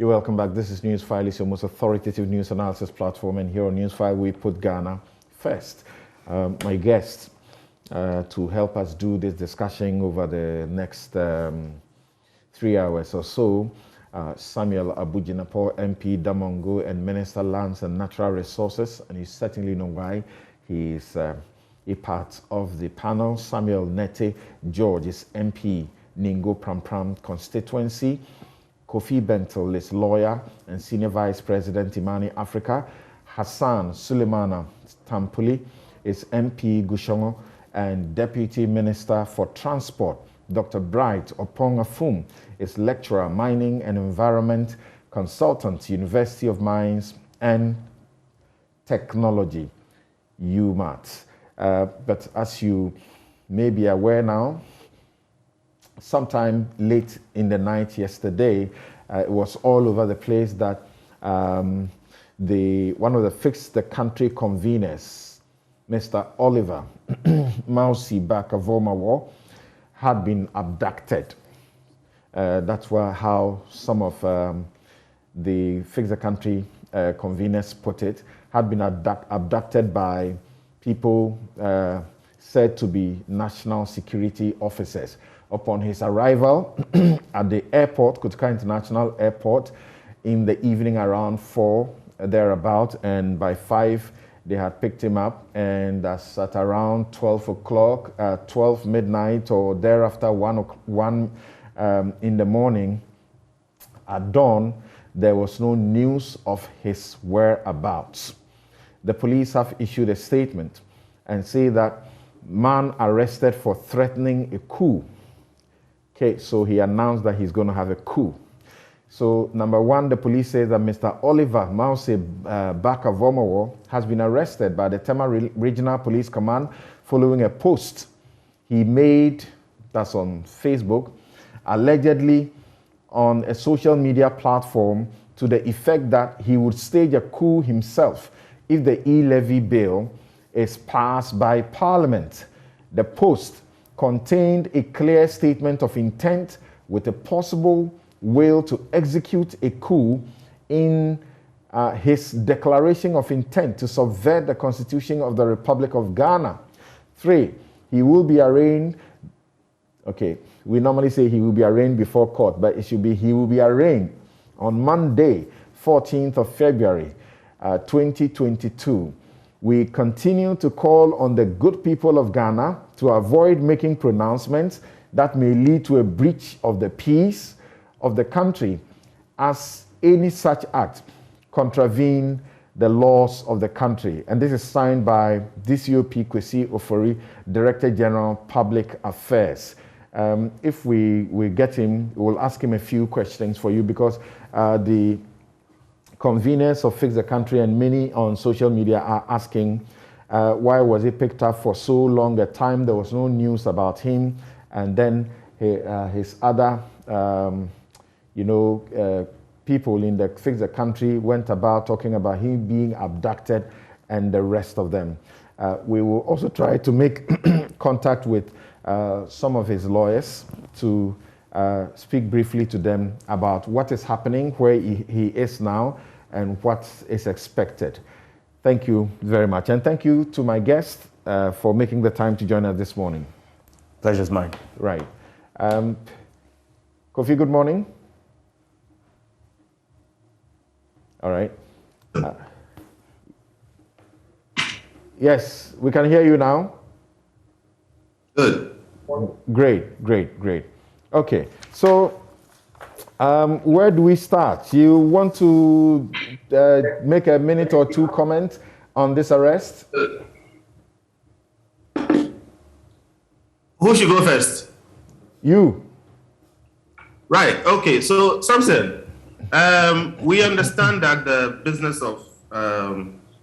You're welcome back. This is Newsfile. It's your most authoritative news analysis platform, and here on Newsfile, we put Ghana first. My guest to help us do this discussion over the next 3 hours or so, Samuel Abujinapo, MP Damongo, and Minister Lands and Natural Resources, and you certainly know why. He is a part of the panel. Samuel Nete George is MP Ningo Prampram constituency. Kofi Bentel is lawyer and Senior Vice President Imani Africa. Hassan Sulemana Tampuli is MP Gushongo and Deputy Minister for Transport. Dr. Bright Opong-Afum is lecturer, mining and environment consultant, University of Mines and Technology, UMAT. But as you may be aware now, sometime late in the night yesterday, it was all over the place that one of the Fix the Country conveners, Mr. Oliver Barker-Vormawor, had been abducted. That's how some of the Fix the Country conveners put it, had been abducted by people said to be national security officers. Upon his arrival at the airport, Kutuka International Airport, in the evening around 4 thereabout, and by 5 they had picked him up, and that's at around 12 o'clock, 12 midnight or thereafter 1 in the morning, at dawn, there was no news of his whereabouts. The police have issued a statement and say that man arrested for threatening a coup. Okay, so he announced that he's going to have a coup. So, number one, the police say that Mr. Oliver Barker-Vormawor has been arrested by the Tema Regional Police Command following a post he made, that's on Facebook, allegedly on a social media platform to the effect that he would stage a coup himself if the E-Levy bill is passed by Parliament. The post contained a clear statement of intent with a possible will to execute a coup in his declaration of intent to subvert the Constitution of the Republic of Ghana. 3, he will be arraigned. Okay, we normally say he will be arraigned before court, but it should be he will be arraigned on Monday, 14th of February, 2022. We continue to call on the good people of Ghana to avoid making pronouncements that may lead to a breach of the peace of the country, as any such act contravene the laws of the country. And this is signed by DCOP Kwesi Ofori, Director General Public Affairs. If we get him, we'll ask him a few questions for you, because the conveners of Fix the Country and many on social media are asking why was he picked up for so long a time? There was no news about him, and then his other people in the Fix the Country went about talking about him being abducted and the rest of them. We will also try to make contact with some of his lawyers to speak briefly to them about what is happening, where he is now, and what is expected. Thank you very much. And thank you to my guest for making the time to join us this morning. Pleasure's mine. Right. Kofi, good morning. All right. Yes, we can hear you now. Good. Great. Okay, so where do we start? You want to make a minute or two comment on this arrest? Who should go first? You. Right, okay, so Samson, we understand that the business of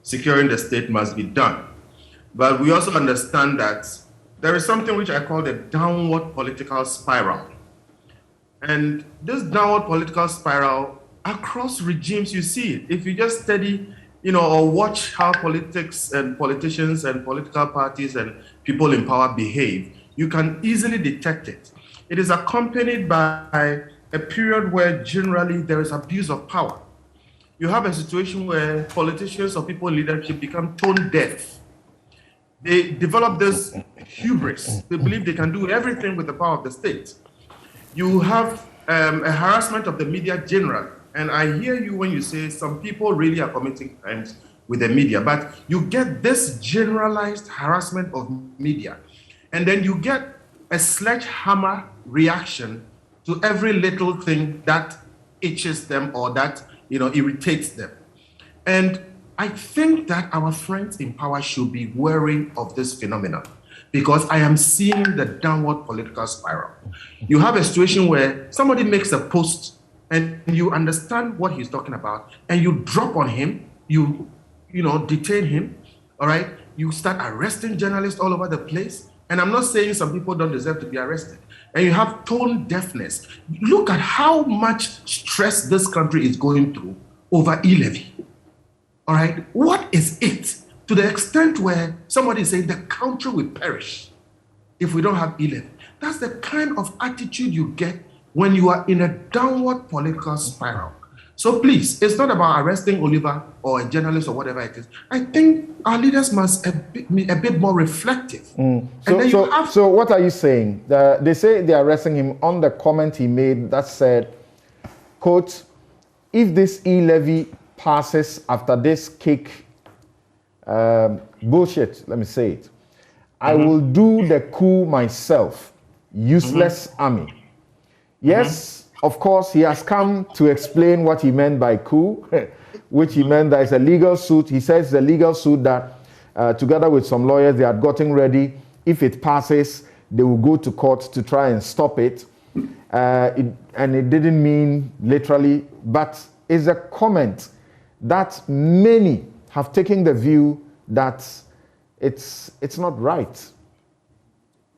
securing the state must be done, but we also understand that there is something which I call the downward political spiral. And this downward political spiral, across regimes, you see it. If you just study, or watch how politics and politicians and political parties and people in power behave, you can easily detect it. It is accompanied by a period where generally there is abuse of power. You have a situation where politicians or people in leadership become tone deaf. They develop this hubris. They believe they can do everything with the power of the state. You have a harassment of the media generally. And I hear you when you say some people really are committing crimes with the media, but you get this generalized harassment of media. And then you get a sledgehammer reaction to every little thing that itches them or that irritates them. And I think that our friends in power should be wary of this phenomenon, because I am seeing the downward political spiral. You have a situation where somebody makes a post and you understand what he's talking about, and you drop on him, you detain him, all right? You start arresting journalists all over the place. And I'm not saying some people don't deserve to be arrested. And you have tone deafness. Look at how much stress this country is going through over E-Levy. All right? What is it? To the extent where somebody is saying the country will perish if we don't have E-Levy. That's the kind of attitude you get when you are in a downward political spiral. So please, it's not about arresting Oliver or a journalist or whatever it is. I think our leaders must be a bit more reflective. So what are you saying? They say they're arresting him on the comment he made that said, quote, if this E-Levy passes after this cake bullshit, let me say it, I will do the coup myself, useless army. Yes, of course, he has come to explain what he meant by coup, which he meant that it's a legal suit. He says it's a legal suit that, together with some lawyers, they had gotten ready. If it passes, they will go to court to try and stop it. And it didn't mean literally, but it's a comment that many have taken the view that it's not right.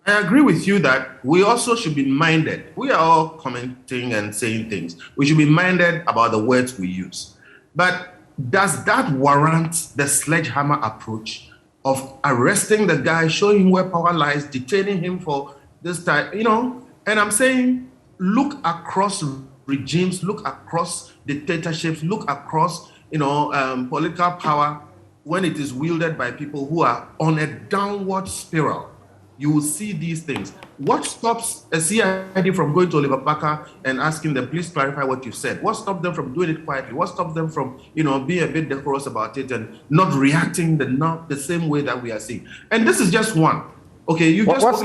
I agree with you that we also should be minded. We are all commenting and saying things. We should be minded about the words we use. But does that warrant the sledgehammer approach of arresting the guy, showing him where power lies, detaining him for this time? And I'm saying, look across regimes, look across dictatorships, look across, political power when it is wielded by people who are on a downward spiral. You will see these things. What stops a CID from going to Oliver Barker and asking them, please clarify what you said? What stops them from doing it quietly? What stops them from, being a bit decorous about it and not reacting the same way that we are seeing? And this is just one. Okay, you just what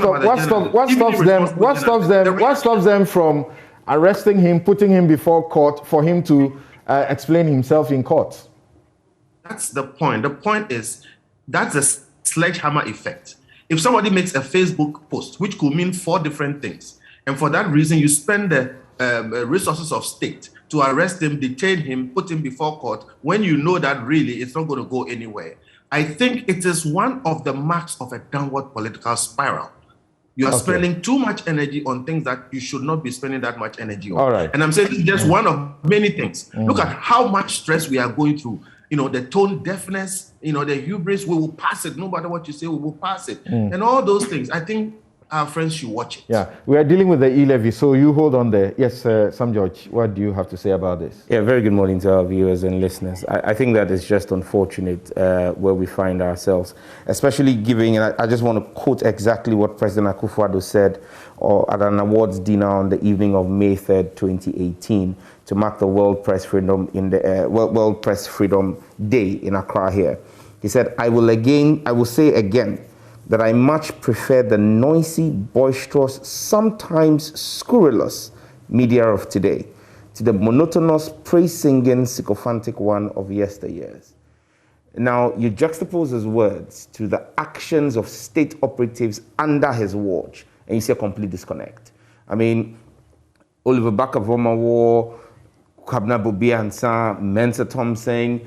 stops them from arresting him, putting him before court for him to explain himself in court? That's the point. The point is that's a sledgehammer effect. If somebody makes a Facebook post, which could mean 4 different things, and for that reason you spend the resources of state to arrest him, detain him, put him before court, when you know that really it's not going to go anywhere, I think it is one of the marks of a downward political spiral. You are spending too much energy on things that you should not be spending that much energy on. All right. And I'm saying this is just one of many things. Look at how much stress we are going through. The tone deafness, the hubris, we will pass it. No matter what you say, we will pass it. And all those things. I think our friends should watch it. Yeah, we are dealing with the E-Levy, so you hold on there. Yes, Sam George, what do you have to say about this? Yeah, very good morning to our viewers and listeners. I think that it's just unfortunate where we find ourselves, especially giving, and I just want to quote exactly what President Akufo-Addo said at an awards dinner on the evening of May 3rd, 2018, to mark the World Press Freedom World Press Freedom Day in Accra here. He said, I will say again, that I much prefer the noisy, boisterous, sometimes scurrilous media of today to the monotonous, praise-singing, sycophantic one of yesteryears. Now, you juxtapose his words to the actions of state operatives under his watch, and you see a complete disconnect. I mean, Oliver Barker-Vormawor, Kwabena Bobia-Ansah, Mensa Thompson,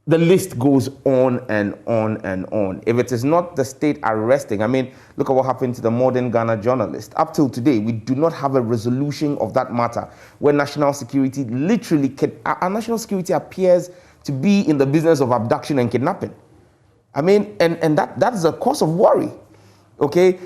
the list goes on and on and on. If it is not the state arresting, I mean, look at what happened to the modern Ghana journalist. Up till today, we do not have a resolution of that matter where national security our national security appears to be in the business of abduction and kidnapping. I mean, and that's a cause of worry, okay?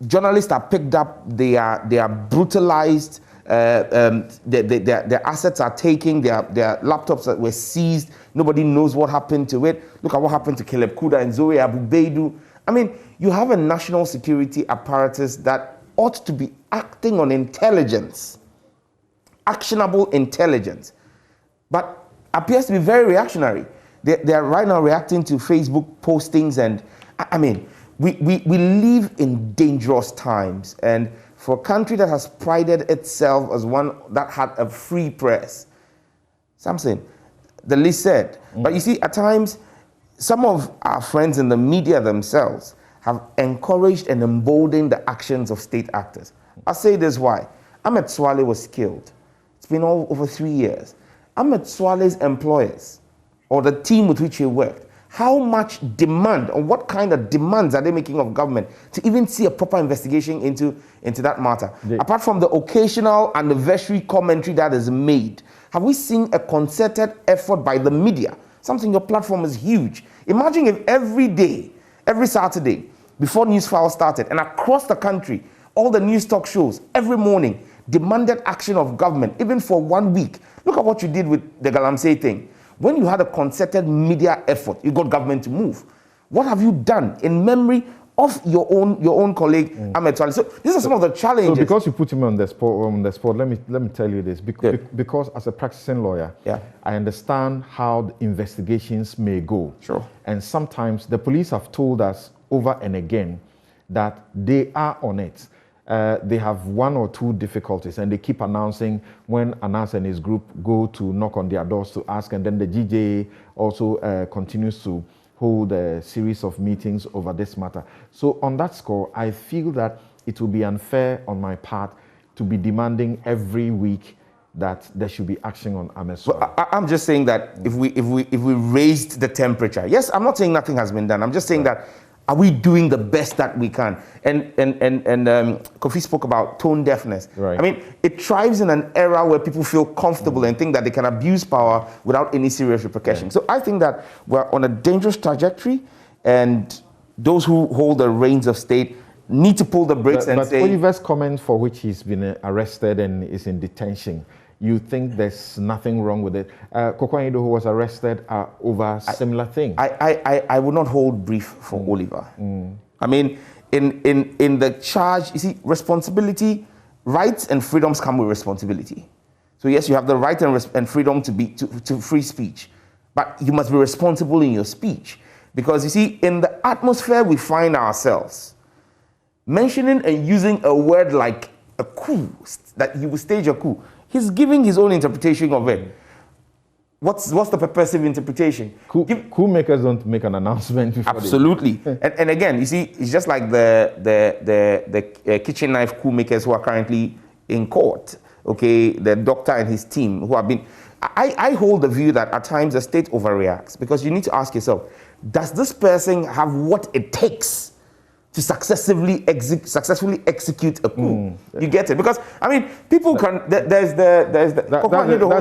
Journalists are picked up, they are brutalized, their assets are taken, their laptops that were seized. Nobody knows what happened to it. Look at what happened to Caleb Kuda and Zoe Abu Baidu. I mean, you have a national security apparatus that ought to be acting on intelligence, actionable intelligence, but appears to be very reactionary. They are right now reacting to Facebook postings, and I mean, we live in dangerous times, and for a country that has prided itself as one that had a free press, something the least said. But you see, at times, some of our friends in the media themselves have encouraged and emboldened the actions of state actors. I'll say this why. Ahmed Swale was killed. It's been over 3 years. Ahmed Swale's employers, or the team with which he worked, how much demand, or what kind of demands are they making of government to even see a proper investigation into that matter? Apart from the occasional anniversary commentary that is made, have we seen a concerted effort by the media? Something, your platform is huge. Imagine if every day, every Saturday, before Newsfile started, and across the country, all the news talk shows, every morning, demanded action of government, even for 1 week. Look at what you did with the Galamsey thing. When you had a concerted media effort, you got government to move. What have you done in memory of your own colleague, Ahmed Swale? So these are some of the challenges. So because you put him on the spot, let me tell you this. Because as a practicing lawyer, I understand how the investigations may go. Sure. And sometimes the police have told us over and again that they are on it. They have 1 or 2 difficulties, and they keep announcing when Anas and his group go to knock on their doors to ask, and then the GJA also continues to hold a series of meetings over this matter. So on that score, I feel that it will be unfair on my part to be demanding every week that there should be action on Ahmed Swale. Well, I'm just saying that if we raised the temperature, yes, I'm not saying nothing has been done. I'm just saying that, are we doing the best that we can? And Kofi spoke about tone deafness. Right. I mean, it thrives in an era where people feel comfortable and think that they can abuse power without any serious repercussions. So I think that we're on a dangerous trajectory, and those who hold the reins of state need to pull the brakes and say... But Oliver's comment for which he's been arrested and is in detention, you think there's nothing wrong with it? Kokwanyido, who was arrested over similar things. I would not hold brief for Oliver. I mean, in the charge, you see, responsibility, rights and freedoms come with responsibility. So yes, you have the right and freedom to free speech, but you must be responsible in your speech. Because you see, in the atmosphere we find ourselves, mentioning and using a word like a coup, that you will stage a coup, he's giving his own interpretation of it. What's the purposive interpretation? Coup makers don't make an announcement before. Absolutely. and again, you see, it's just like the kitchen knife coup makers who are currently in court. Okay, the doctor and his team who have been... I hold the view that at times the state overreacts, because you need to ask yourself, does this person have what it takes to successfully execute a coup? You get it? Because, I mean, people can... That's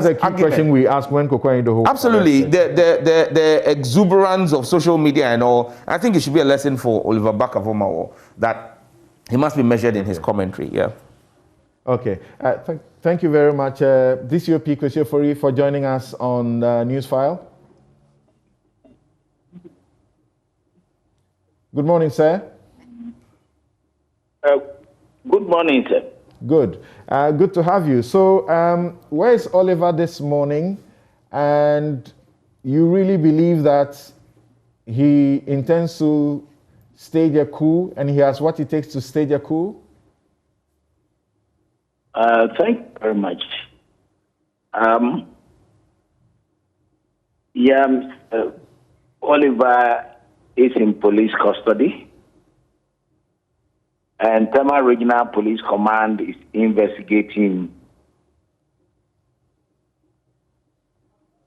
a key question we ask when Kokwanyido... Absolutely. The exuberance of social media and all, I think it should be a lesson for Oliver Barker-Vormawor that he must be measured in his commentary, Okay. Thank you very much. This is your P. Kwesiofori for joining us on Newsfile. Good morning, sir. Good morning, sir. Good. Good to have you. So, where is Oliver this morning? And you really believe that he intends to stage a coup, and he has what it takes to stage a coup? Thank you very much. Oliver is in police custody, and Tema Regional Police Command is investigating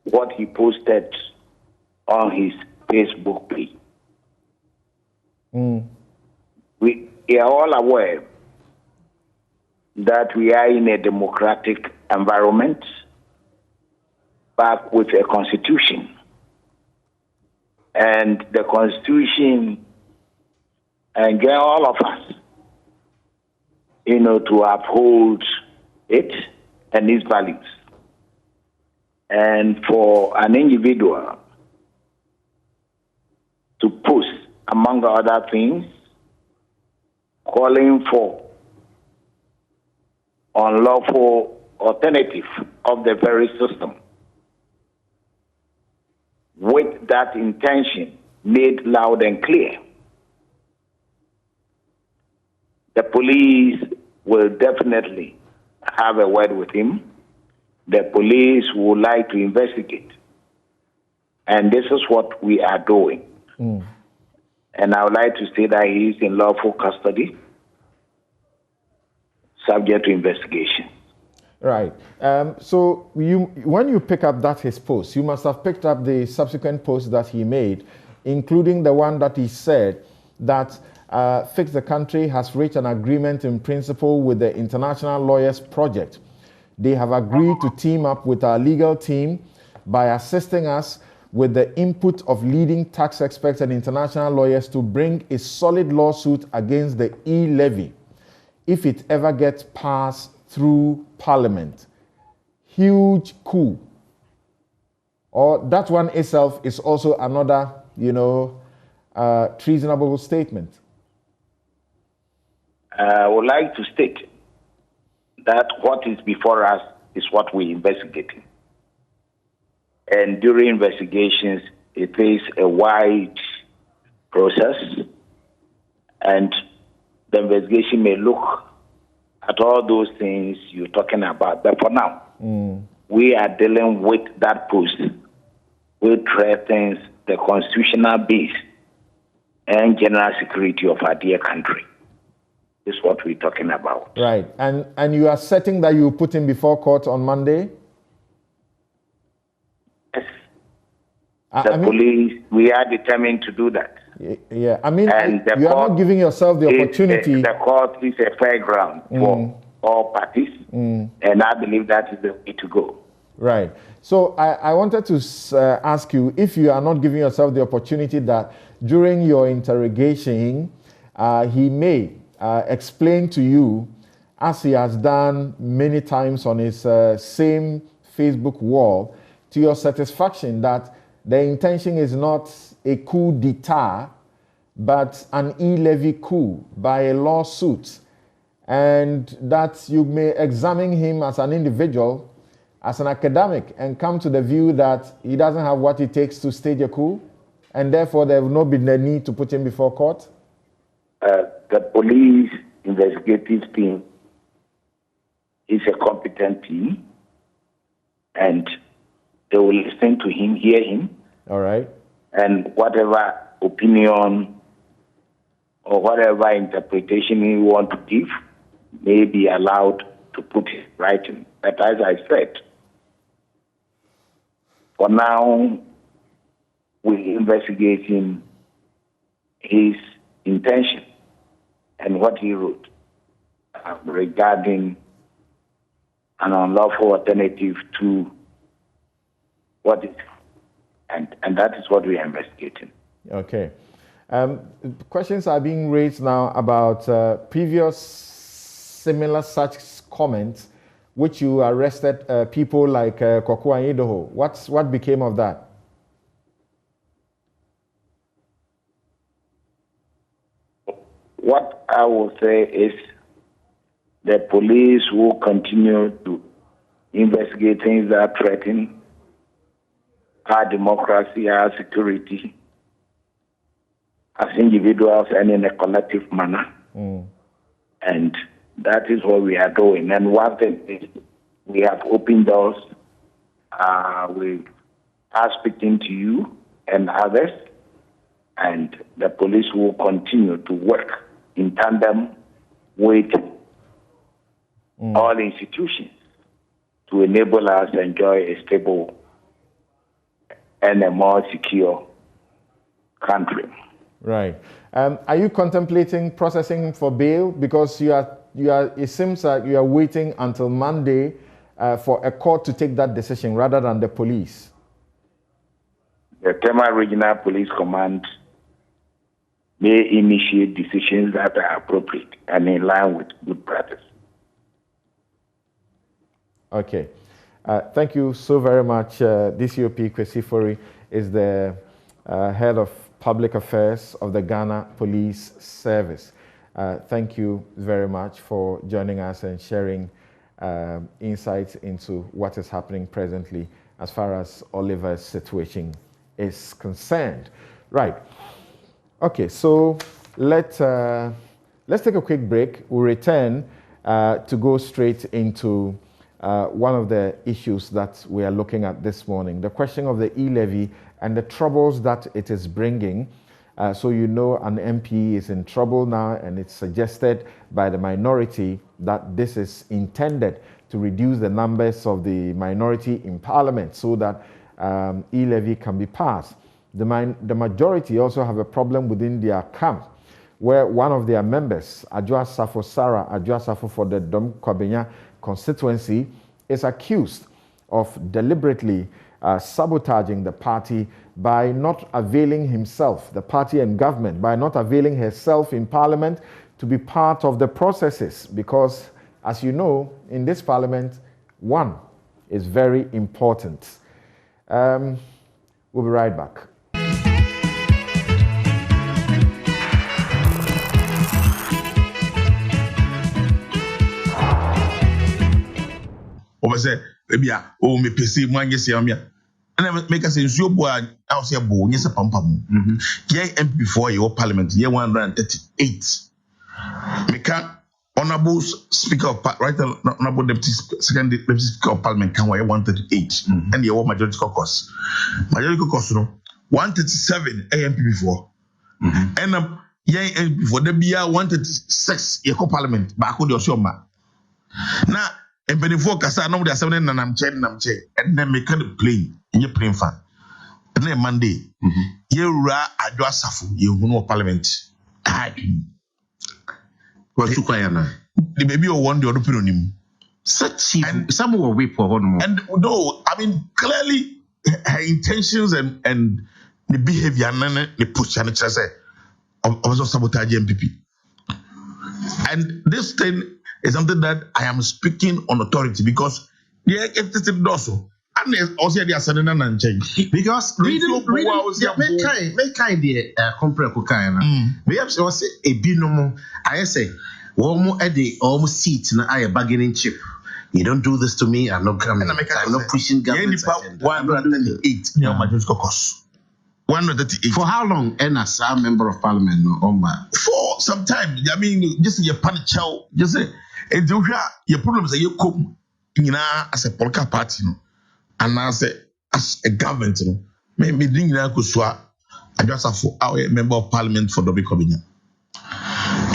what he posted on his Facebook page. We are all aware that we are in a democratic environment, back with a constitution. And the constitution, and get all of us, to uphold it and its values. And for an individual to post, among other things, calling for unlawful alternative of the very system, with that intention made loud and clear, the police will definitely have a word with him. The police would like to investigate. And this is what we are doing. And I would like to say that he is in lawful custody, subject to investigation. Right. So when you pick up that his post, you must have picked up the subsequent posts that he made, including the one that he said that Fix the Country has reached an agreement in principle with the International Lawyers Project. They have agreed to team up with our legal team by assisting us with the input of leading tax experts and international lawyers to bring a solid lawsuit against the E-Levy if it ever gets passed through Parliament. Huge coup. Or that one itself is also another, treasonable statement. I would like to state that what is before us is what we're investigating. And during investigations, it is a wide process, and the investigation may look at all those things you're talking about. But for now, we are dealing with that post which threatens the constitutional base and general security of our dear country. This is what we're talking about. Right. And you are certain that you will put him before court on Monday? Yes. Police, we are determined to do that. Yeah. I mean, you are not giving yourself the opportunity. The court is a fair ground for all parties, and I believe that is the way to go. Right. So I wanted to ask you if you are not giving yourself the opportunity that during your interrogation, he may explain to you, as he has done many times on his same Facebook wall, to your satisfaction, that the intention is not a coup d'etat, but an E-Levy coup by a lawsuit, and that you may examine him as an individual, as an academic, and come to the view that he doesn't have what it takes to stage a coup, and therefore there will not be the need to put him before court? The police investigative team is a competent team, and they will listen to him, hear him. All right. And whatever opinion or whatever interpretation he want to give may be allowed to put it right in. But as I said, for now, we're investigating his intention and what he wrote regarding an unlawful alternative to what is, and that is what we are investigating. Okay. Questions are being raised now about previous similar such comments, which you arrested people like Kwaku Anyidoho. What became of that? What I will say is the police will continue to investigate things that threaten our democracy, our security, as individuals and in a collective manner. And that is what we are doing. And one thing is we have opened doors. We are speaking to you and others, and the police will continue to work in tandem with all institutions to enable us to enjoy a stable and a more secure country. Right. Are you contemplating processing for bail? Because you are. It seems like you are waiting until Monday for a court to take that decision rather than the police. The Tema Regional Police Command may initiate decisions that are appropriate and in line with good practice. Okay. Thank you so very much. DCOP Kwesifori is the head of public affairs of the Ghana Police Service. Thank you very much for joining us and sharing insights into what is happening presently as far as Oliver's situation is concerned. Right. Okay, so let's take a quick break. We'll return to go straight into one of the issues that we are looking at this morning, the question of the E-Levy and the troubles that it is bringing. So you know an MP is in trouble now, and it's suggested by the minority that this is intended to reduce the numbers of the minority in Parliament so that E-Levy can be passed. The majority also have a problem within their camp, where one of their members, Adwoa Safo Sarah Adwoa Safo for the Dom Kwabenya constituency, is accused of deliberately sabotaging the party by not availing himself, the party and government, by not availing herself in Parliament to be part of the processes. Because, as you know, in this Parliament, one is very important. We'll be right back. Say, maybe me PC, one yes, and then make us ensure boy, I'll say, boy, yes, a pampam. Yeah, MP4 your Parliament, year 138. Meka, Honorable Speaker of right, Honorable Deputy Second Deputy Speaker of Parliament, can wear 138, and your majority caucus. Majority caucus, 137 AMP4. And yeah, MP4, there be 136 your Parliament, back with your show, now. And when you focus, I know there's something and I'm checking, and then make kind of plane in your plane fan. And then Monday, you ra Adwoa Safo, you know Parliament. What's too quiet now? The baby or one the other him. Such and some will wait for one more. And no, I mean clearly her intentions and the behavior and the push and say of sabotage MPP. And this thing is something that I am speaking on authority because yeah, it's also and also they are sending an change because reading make kind the compare cocaine. We have to say a binomo. I say one more at the almost seat na I bargaining chip. You don't do this to me. I'm not coming. I'm not pushing government. 138 yeah, majority caucus. 138. For how long? And as a member of Parliament, no, for some time. I mean, just your panic chow. Just say. And your problems are you come as a political party, and as a government, maybe doing that kuswa Adwoa Safo our member of Parliament for Dobi Kobinya.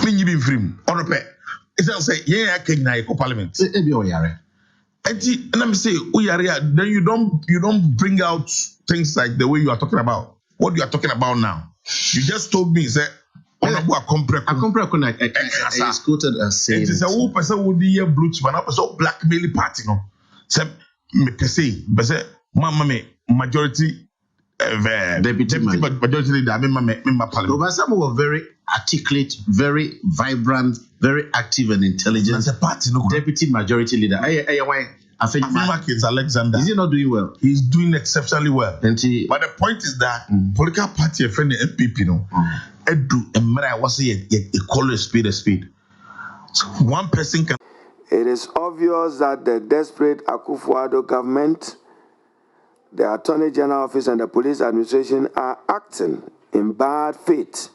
When you be free, or repair. It's not say yeah, I can now Parliament. And I'm say then you don't bring out things like the way you are talking about. What you are talking about now? You just told me say. I is quoted as saying it is a whole person would be a blue chip and also blackmail party. No, say me per se, but say majority deputy majority leader. I mean, my Parliament. But some were very articulate, very vibrant, very active and intelligent. As a party, no deputy majority leader. I think Alexander. Is he not doing well? He's doing exceptionally well. But the point is that political party, a friend, the FPP, no. Edu and Mara was a call a speed. So one person can. It is obvious that the desperate Akufo-Addo government, the Attorney General Office, and the police administration are acting in bad faith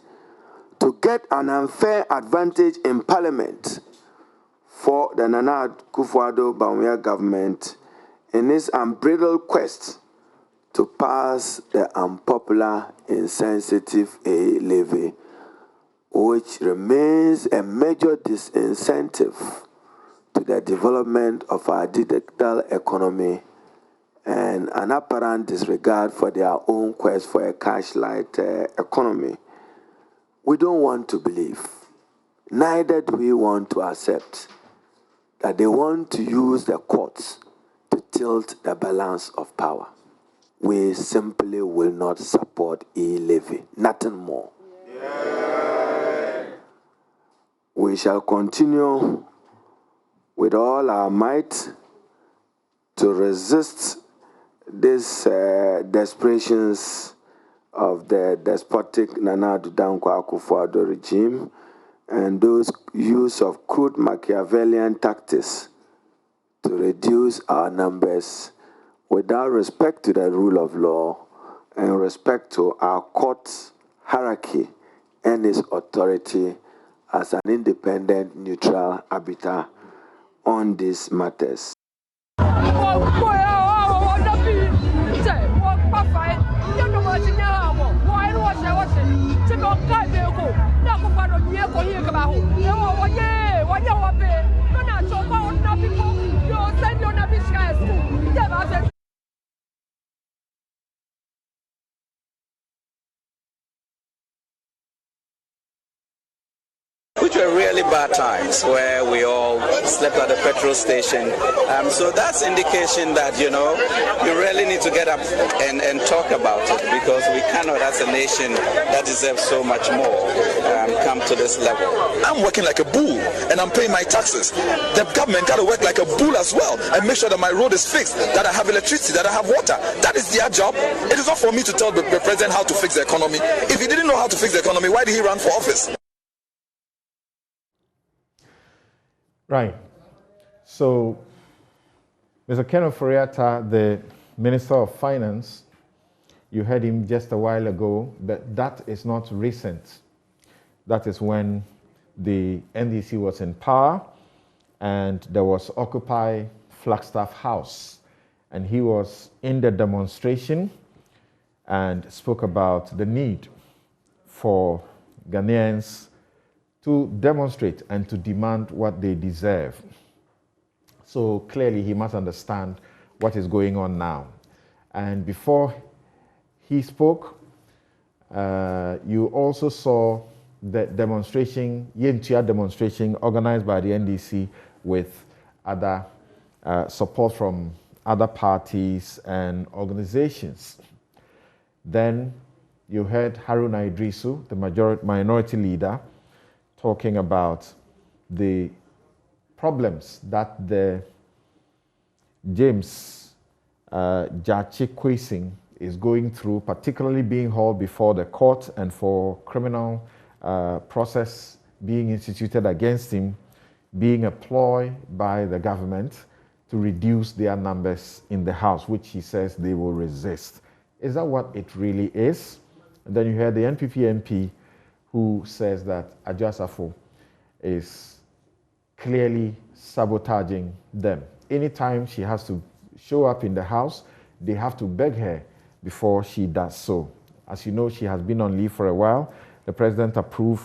to get an unfair advantage in Parliament for the Nana Akufo-Addo Bawumia government in its unbridled quest to pass the unpopular, insensitive E-Levy, which remains a major disincentive to the development of our digital economy and an apparent disregard for their own quest for a cash-light economy. We don't want to believe, neither do we want to accept, that they want to use the courts to tilt the balance of power. We simply will not support E-Levy, nothing more. Yeah. We shall continue with all our might to resist these desperations of the despotic Nana Addo Dankwa Akufo-Addo regime and those use of crude Machiavellian tactics to reduce our numbers without respect to the rule of law and respect to our court hierarchy and its authority as an independent, neutral arbiter on these matters. Which were really bad times where we all slept at the petrol station. So that's indication that, you really need to get up and talk about it, because we cannot, as a nation that deserves so much more, come to this level. I'm working like a bull and I'm paying my taxes. The government got to work like a bull as well and make sure that my road is fixed, that I have electricity, that I have water. That is their job. It is not for me to tell the president how to fix the economy. If he didn't know how to fix the economy, why did he run for office? Right. So, Mr. Ken Ofori-Atta, the Minister of Finance, you heard him just a while ago, but that is not recent. That is when the NDC was in power and there was Occupy Flagstaff House. And he was in the demonstration and spoke about the need for Ghanaians to demonstrate and to demand what they deserve. So clearly he must understand what is going on now. And before he spoke, you also saw the demonstration, Yentua demonstration, organized by the NDC with other support from other parties and organizations. Then you heard Haruna Idrisu, the minority leader, talking about the problems that the James Gyakye Kwesing is going through, particularly being hauled before the court and for criminal process being instituted against him, being a ploy by the government to reduce their numbers in the House, which he says they will resist. Is that what it really is? And then you heard the NPP MP who says that Adjo Asafo is clearly sabotaging them. Anytime she has to show up in the House, they have to beg her before she does so. As you know, she has been on leave for a while. The president approved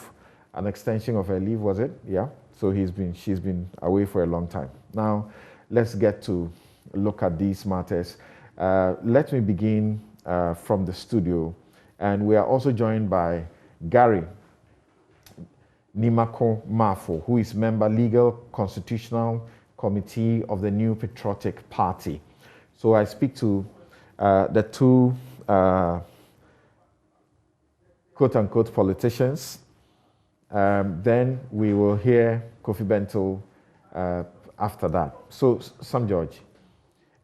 an extension of her leave, was it? Yeah. So she's been away for a long time. Now, let's get to look at these matters. Let me begin from the studio. And we are also joined by Gary Nimako Mafo, who is member Legal Constitutional Committee of the New Patriotic Party. So I speak to the two quote-unquote politicians. Then we will hear Kofi Bento after that. So, Sam George,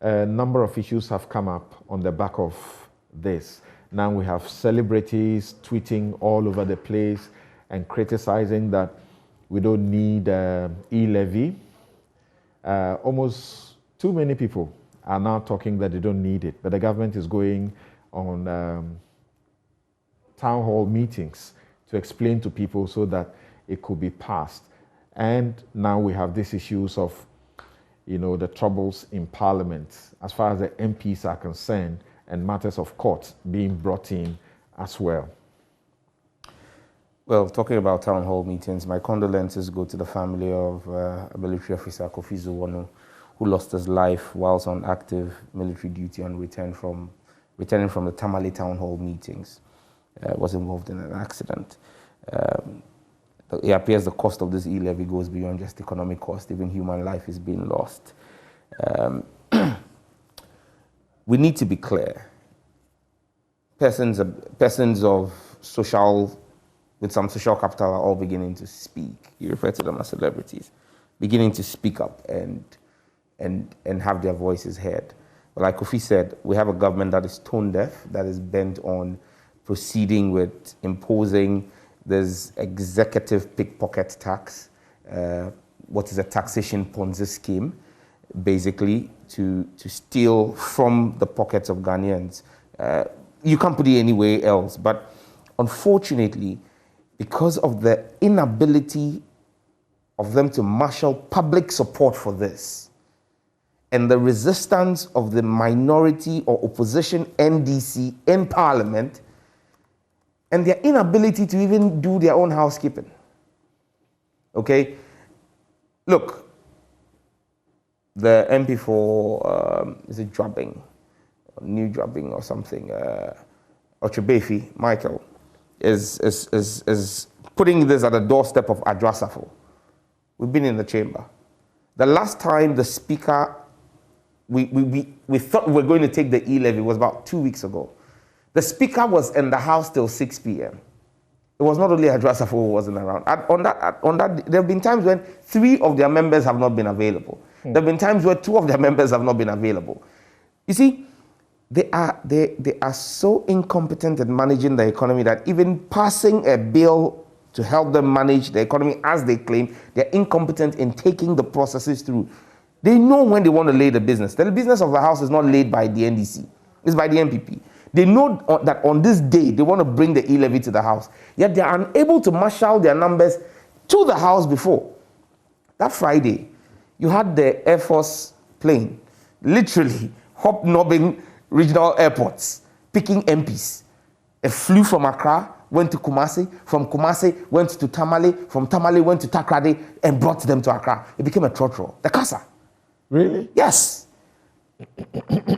a number of issues have come up on the back of this. Now we have celebrities tweeting all over the place and criticizing that we don't need E-Levy. Almost too many people are now talking that they don't need it, but the government is going on town hall meetings to explain to people so that it could be passed. And now we have these issues of, the troubles in Parliament as far as the MPs are concerned, and matters of court being brought in as well. Well, talking about town hall meetings, my condolences go to the family of a military officer, Kofi Zuwonu, who lost his life whilst on active military duty and returning from the Tamale town hall meetings. Was involved in an accident. It appears the cost of this E-Levy goes beyond just economic cost. Even human life is being lost. We need to be clear. Persons of social, with some social capital, are all beginning to speak. You refer to them as celebrities, beginning to speak up and and have their voices heard. But like Kofi said, we have a government that is tone deaf, that is bent on proceeding with imposing this executive pickpocket tax, what is a taxation Ponzi scheme, basically to steal from the pockets of Ghanaians. You can't put it anywhere else, but unfortunately, because of the inability of them to marshal public support for this, and the resistance of the minority or opposition NDC in Parliament, and their inability to even do their own housekeeping. Okay? Look, the MP for, is it Drubbing? New Drubbing or something, Ochebefi, Michael, is putting this at the doorstep of Adrasafo. We've been in the chamber. The last time the speaker, we thought we were going to take the E-Levy was about 2 weeks ago. The speaker was in the house till 6 p.m. It was not only Adrasafo who wasn't around. On that, there have been times when 3 of their members have not been available. There have been times where 2 of their members have not been available. You see, they are so incompetent at managing the economy that even passing a bill to help them manage the economy as they claim, they're incompetent in taking the processes through. They know when they want to lay the business. The business of the house is not laid by the NDC. It's by the MPP. They know that on this day, they want to bring the E-Levy to the house. Yet they are unable to marshal their numbers to the house before. That Friday, you had the Air Force plane literally hobnobbing regional airports, picking MPs. It flew from Accra, went to Kumasi, from Kumasi went to Tamale, from Tamale went to Takrady, and brought them to Accra. It became a trotro, the CASA. Really? Yes.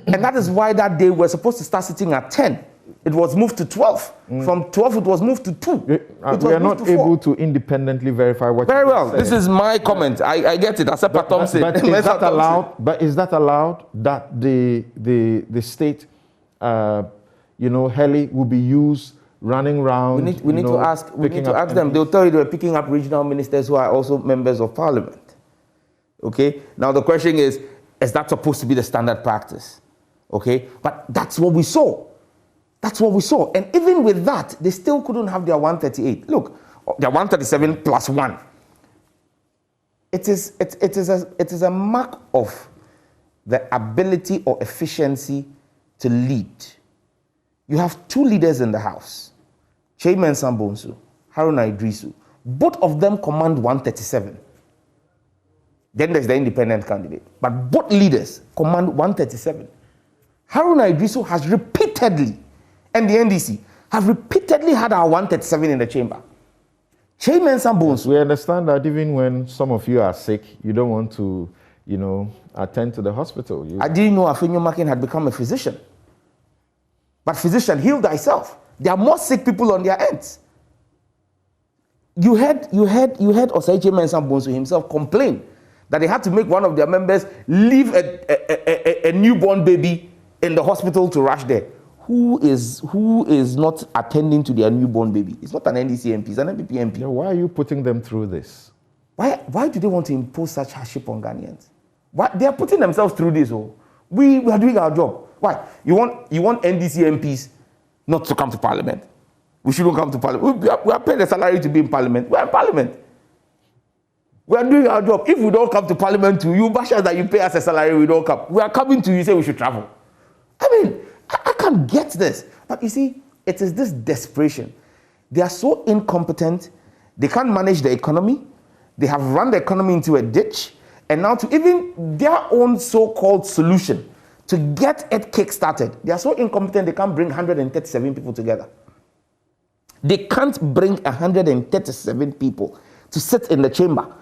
And that is why that day we're supposed to start sitting at 10. It was moved to 12. From 12, it was moved to 2. We are not able to independently verify what Very well. This is my comment. I get it. As a Thompson. But is that allowed? But is that allowed that the state, heli will be used running around? We need to ask them. They'll tell you they're picking up regional ministers who are also members of parliament. Okay. Now the question is that supposed to be the standard practice? Okay. But that's what we saw. That's what we saw. And even with that, they still couldn't have their 138. Look, their 137 plus 1. It is a mark of the ability or efficiency to lead. You have 2 leaders in the house, Chairman Sambonsu, Haruna Idrisu. Both of them command 137. Then there's the independent candidate. But both leaders command 137. Haruna Idrisu has repeatedly, and the NDC, have repeatedly had our 137 in the chamber. Chairman Sambonsu. We understand that even when some of you are sick, you don't want to, attend to the hospital. I didn't know Afenyo Makin had become a physician. But physician, heal thyself. There are more sick people on their ends. You heard Osei Chairman Sambonsu himself complain that they had to make one of their members leave a newborn baby in the hospital to rush there. Who is not attending to their newborn baby? It's not an NDC MP, it's an MPP MP. Yeah, why are you putting them through this? Why do they want to impose such hardship on Ghanaians? Why? They are putting themselves through this. We are doing our job. Why? You want NDC MPs not to come to Parliament? We shouldn't come to Parliament. We are paying a salary to be in Parliament. We are in Parliament. We are doing our job. If we don't come to Parliament to you bash us that you pay us a salary, we don't come. We are coming to you, say we should travel. I mean, I can't get this. But you see, it is this desperation. They are so incompetent. They can't manage the economy. They have run the economy into a ditch. And now to even their own so-called solution to get it kick-started, they are so incompetent they can't bring 137 people together. They can't bring 137 people to sit in the chamber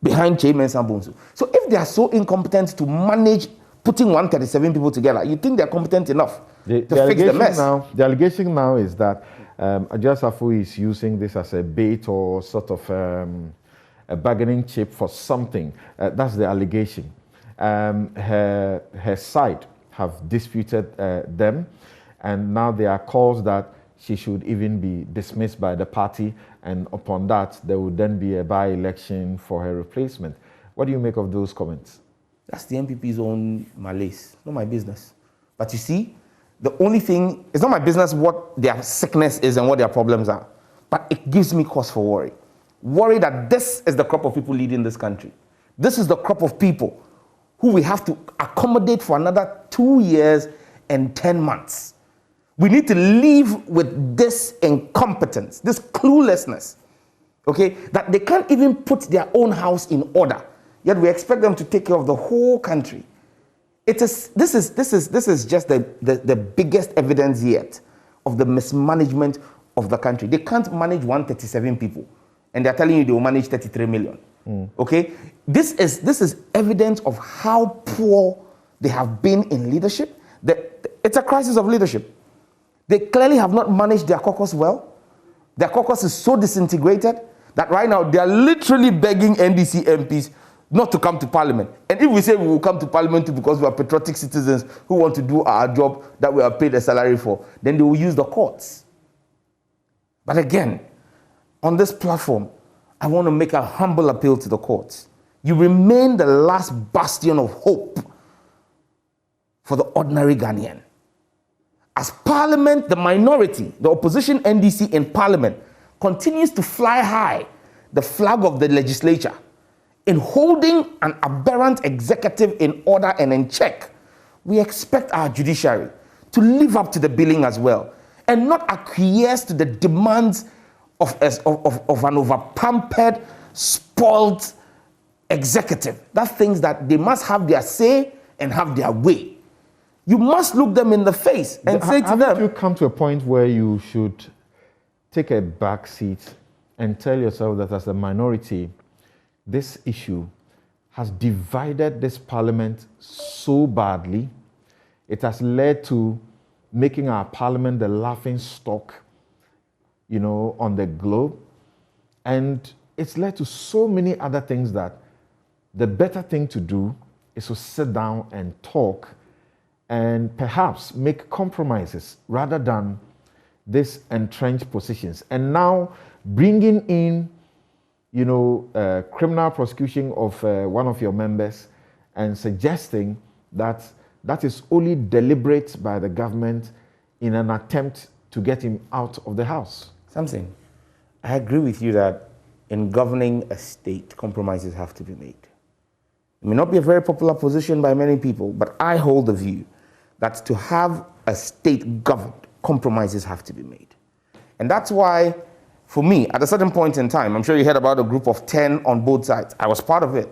behind Chairman Sambonsu. So if they are so incompetent to manage putting 137 people together, you think they're competent enough to fix the mess? The allegation now is that Ajasafu is using this as a bait or sort of a bargaining chip for something. That's the allegation. Her side have disputed them, and now there are calls that she should even be dismissed by the party, and upon that, there would then be a by-election for her replacement. What do you make of those comments? That's the MPP's own malaise. Not my business. But you see, the only thing, it's not my business what their sickness is and what their problems are. But it gives me cause for worry. Worry that this is the crop of people leading this country. This is the crop of people who we have to accommodate for another 2 years and 10 months. We need to live with this incompetence, this cluelessness, okay, that they can't even put their own house in order, yet we expect them to take care of the whole country. This is just the biggest evidence yet of the mismanagement of the country. They can't manage 137 people, and they're telling you they will manage 33 million. Okay, this is evidence of how poor they have been in leadership. It's a crisis of leadership. They clearly have not managed their caucus well. Their caucus is so disintegrated that right now they are literally begging NDC MPs not to come to Parliament. And if we say we will come to Parliament because we are patriotic citizens who want to do our job that we are paid a salary for, then they will use the courts. But again, on this platform, I want to make a humble appeal to the courts. You remain the last bastion of hope for the ordinary Ghanaian. As Parliament, the minority, the opposition NDC in Parliament, continues to fly high the flag of the legislature in holding an aberrant executive in order and in check, we expect our judiciary to live up to the billing as well and not acquiesce to the demands of an overpampered, spoiled executive that thinks that they must have their say and have their way. You must look them in the face and say to them... Haven't you come to a point where you should take a back seat and tell yourself that as a minority, this issue has divided this parliament so badly, it has led to making our parliament the laughing stock, on the globe. And it's led to so many other things that the better thing to do is to sit down and talk and perhaps make compromises rather than these entrenched positions. And now bringing in, criminal prosecution of one of your members and suggesting that that is only deliberate by the government in an attempt to get him out of the house. Something. I agree with you that in governing a state, compromises have to be made. It may not be a very popular position by many people, but I hold the view that to have a state governed, compromises have to be made. And that's why, for me, at a certain point in time, I'm sure you heard about a group of 10 on both sides. I was part of it.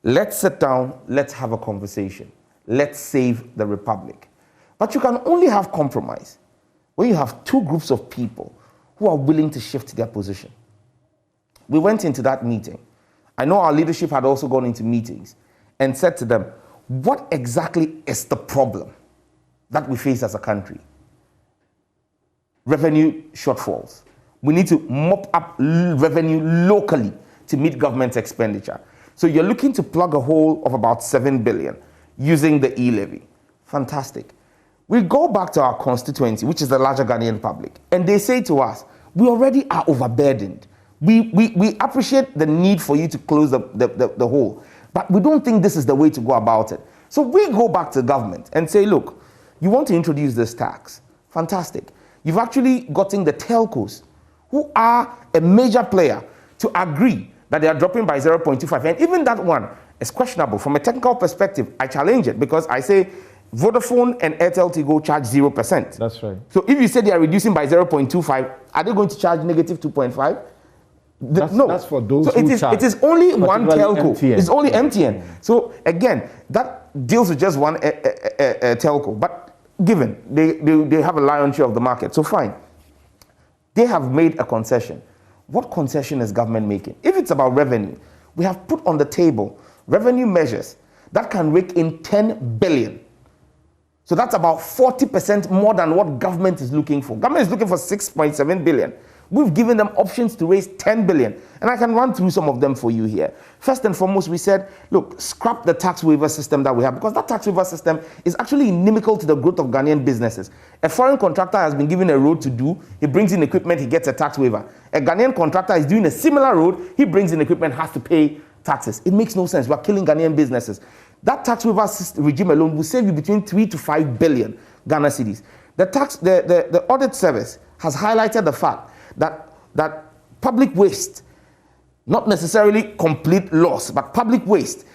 Let's sit down, let's have a conversation. Let's save the republic. But you can only have compromise when you have two groups of people who are willing to shift their position. We went into that meeting. I know our leadership had also gone into meetings and said to them, what exactly is the problem that we face as a country? Revenue shortfalls. We need to mop up revenue locally to meet government expenditure. So you're looking to plug a hole of about 7 billion using the E-Levy. Fantastic. We go back to our constituency, which is the larger Ghanaian public, and they say to us, we already are overburdened. We appreciate the need for you to close the hole, but we don't think this is the way to go about it. So we go back to government and say, look, you want to introduce this tax. Fantastic. You've actually gotten the telcos, who are a major player, to agree that they are dropping by 0.25. And even that one is questionable. From a technical perspective, I challenge it because I say Vodafone and Airtel Tigo charge 0%. That's right. So if you say they are reducing by 0.25, are they going to charge negative 2.5? No. That's for those who charge. It is only one telco. MTN. It's only MTN. So again, that deals with just one telco. But given they have a lion's share of the market, so fine. They have made a concession. What concession is government making? If it's about revenue, we have put on the table revenue measures that can rake in 10 billion. So that's about 40% more than what government is looking for. Government is looking for 6.7 billion. We've given them options to raise 10 billion. And I can run through some of them for you here. First and foremost, we said, look, scrap the tax waiver system that we have, because that tax waiver system is actually inimical to the growth of Ghanaian businesses. A foreign contractor has been given a road to do. He brings in equipment, he gets a tax waiver. A Ghanaian contractor is doing a similar road. He brings in equipment, has to pay taxes. It makes no sense. We're killing Ghanaian businesses. That tax waiver regime alone will save you between 3 to 5 billion Ghana cedis. The audit service has highlighted the fact that public waste, not necessarily complete loss, but public waste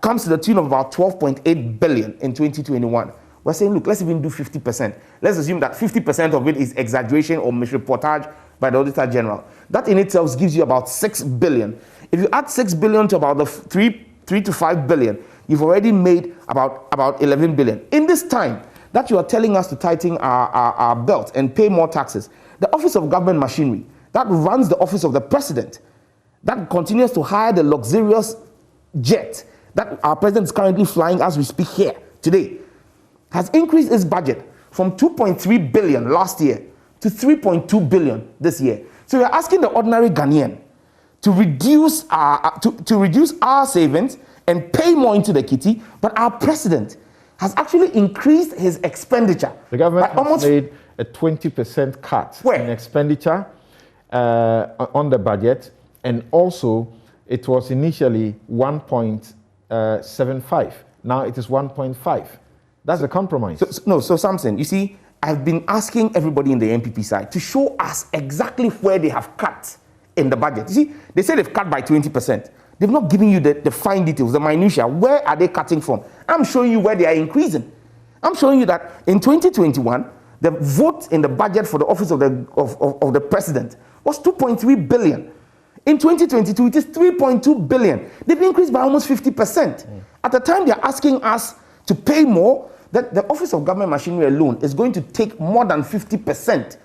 comes to the tune of about 12.8 billion in 2021. We're saying, look, let's even do 50%. Let's assume that 50% of it is exaggeration or misreportage by the Auditor General. That in itself gives you about 6 billion. If you add 6 billion to about the 3 to 5 billion, you've already made about 11 billion. In this time that you are telling us to tighten our belt and pay more taxes, the Office of Government Machinery, that runs the Office of the President, that continues to hire the luxurious jet that our president is currently flying as we speak here today, has increased its budget from 2.3 billion last year to 3.2 billion this year. So we're asking the ordinary Ghanaian to reduce our savings and pay more into the kitty, but our president has actually increased his expenditure. The government has made a 20% cut in expenditure on the budget, and also it was initially 1.75. Now it is 1.5. That's a compromise. So Samson, you see, I've been asking everybody in the MPP side to show us exactly where they have cut in the budget. You see, they say they've cut by 20%. They've not given you the fine details, the minutiae. Where are they cutting from? I'm showing you where they are increasing. I'm showing you that in 2021, the vote in the budget for the office of the president was 2.3 billion. In 2022, it is 3.2 billion. They've increased by almost 50%. At the time they're asking us to pay more, that the Office of Government Machinery alone is going to take more than 50%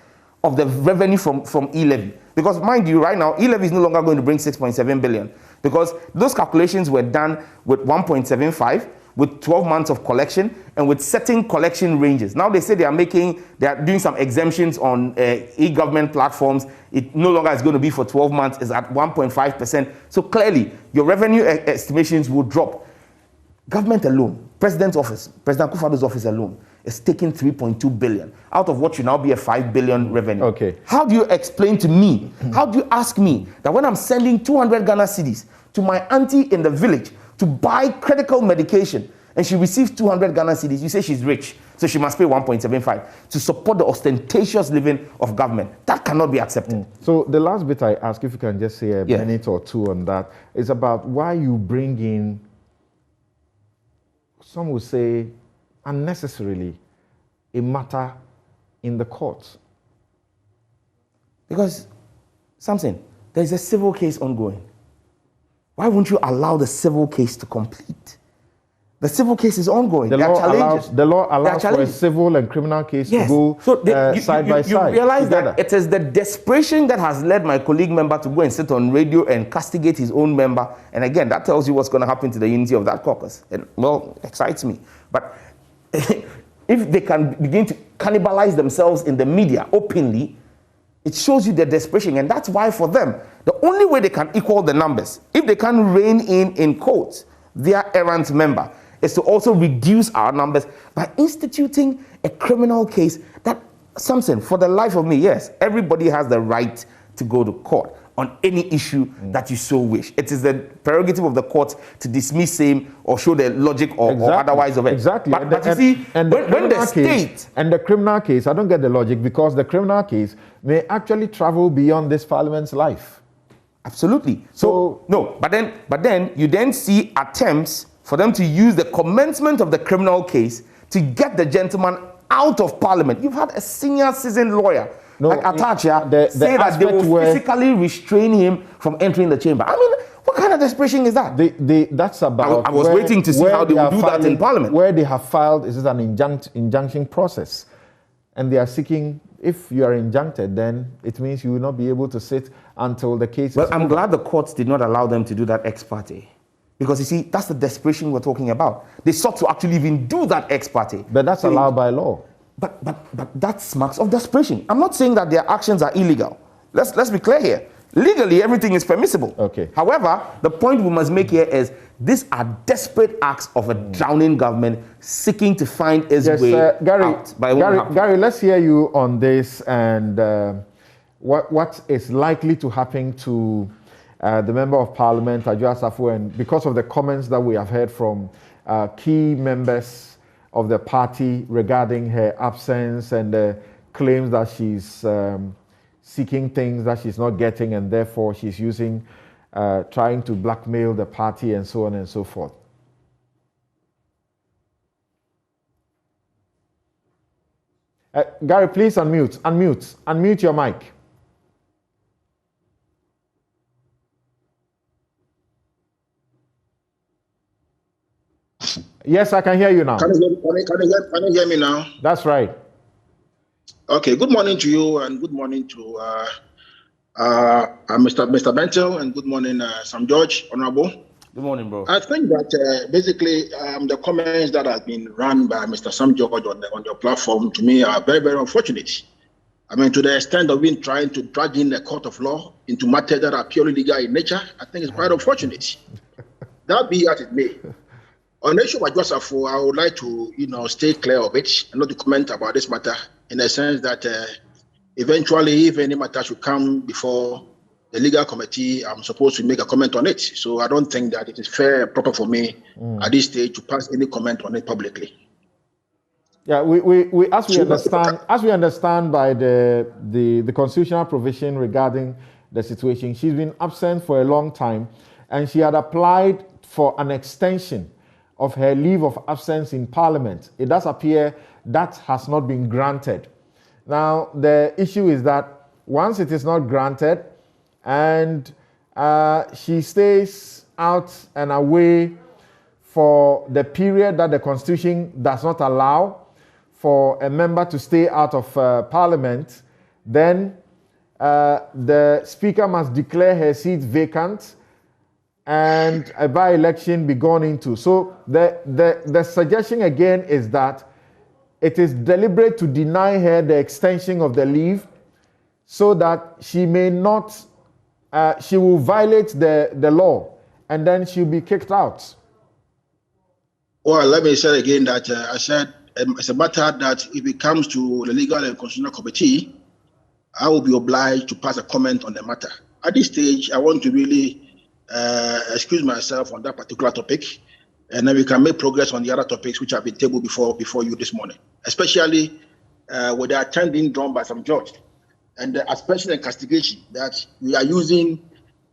of the revenue from E-Levy. Because mind you, right now, E-Levy is no longer going to bring 6.7 billion. Because those calculations were done with 1.75, with 12 months of collection, and with certain collection ranges. Now they say they are doing some exemptions on e-government platforms. It no longer is going to be for 12 months, it's at 1.5%. So clearly, your revenue estimations will drop. Government alone, President's office, President Akufo-Addo's office alone, is taking 3.2 billion out of what should now be a 5 billion revenue. Okay. How do you explain to me, how do you ask me that when I'm sending 200 Ghana cedis to my auntie in the village to buy critical medication and she receives 200 Ghana cedis, you say she's rich, so she must pay 1.75 to support the ostentatious living of government? That cannot be accepted. So the last bit I ask, if you can just say a minute or two on that, is about why you bring in, some would say, unnecessarily, a matter in the courts. Because, Samson, there's a civil case ongoing. Why won't you allow the civil case to complete? The civil case is ongoing. The law allows for a civil and criminal case to go side by side. You realize that it is the desperation that has led my colleague member to go and sit on radio and castigate his own member. And again, that tells you what's going to happen to the unity of that caucus. And, well, excites me. But if they can begin to cannibalize themselves in the media openly, it shows you the desperation. And that's why for them, the only way they can equal the numbers, if they can rein in quotes, their errant member, is to also reduce our numbers by instituting a criminal case that, Samson, for the life of me, yes, everybody has the right to go to court on any issue that you so wish. It is the prerogative of the court to dismiss same or show the logic or otherwise of it. Exactly. But you see, when the state... And the criminal case, I don't get the logic, because the criminal case may actually travel beyond this parliament's life. Absolutely. So no, but then you then see attempts for them to use the commencement of the criminal case to get the gentleman out of parliament. You've had a senior seasoned lawyer like Atachia say that they will physically restrain him from entering the chamber. I mean, what kind of desperation is that? That's about. I was waiting to see how they will do that in parliament. Where they have filed is an injunction process, and they are seeking. If you are injuncted, then it means you will not be able to sit until the case. Well, I'm glad the courts did not allow them to do that ex parte. Because you see, that's the desperation we're talking about. They sought to actually even do that ex parte. But that's allowed by law. But that smacks of desperation. I'm not saying that their actions are illegal. Let's be clear here. Legally, everything is permissible. Okay. However, the point we must make here is these are desperate acts of a drowning government seeking to find its way out. Gary, let's hear you on this and what is likely to happen to the Member of Parliament, Adwoa Safo, and because of the comments that we have heard from key members of the party regarding her absence and the claims that she's seeking things that she's not getting, and therefore she's using, trying to blackmail the party and so on and so forth. Gary, please unmute your mic. Yes, I can hear you now. Can you hear me now? That's right. Okay, good morning to you and good morning to Mr. Bentel, and good morning, Sam George, Honorable. Good morning, bro. I think that basically the comments that have been run by Mr. Sam George on your platform, to me, are very, very unfortunate. I mean, to the extent of being trying to drag in the court of law into matters that are purely legal in nature, I think it's quite unfortunate. That be as it may. On the issue of Adwoa Safo, I would like to, stay clear of it and not to comment about this matter, in the sense that eventually, if any matter should come before the legal committee, I'm supposed to make a comment on it. So I don't think that it is fair and proper for me at this stage to pass any comment on it publicly. Yeah, as we understand by the constitutional provision regarding the situation, she's been absent for a long time, and she had applied for an extension of her leave of absence in Parliament. It does appear that has not been granted. Now, the issue is that once it is not granted and she stays out and away for the period that the Constitution does not allow for a member to stay out of Parliament, then the Speaker must declare her seat vacant and a by-election be gone into. So the suggestion again is that it is deliberate to deny her the extension of the leave so that she may not, she will violate the law and then she'll be kicked out. Well, let me say again that I said it's a matter that if it comes to the Legal and Constitutional Committee, I will be obliged to pass a comment on the matter. At this stage, I want to really excuse myself on that particular topic, and then we can make progress on the other topics which have been tabled before you this morning, especially with the attending drawn by some judge and the aspersion and castigation that we are using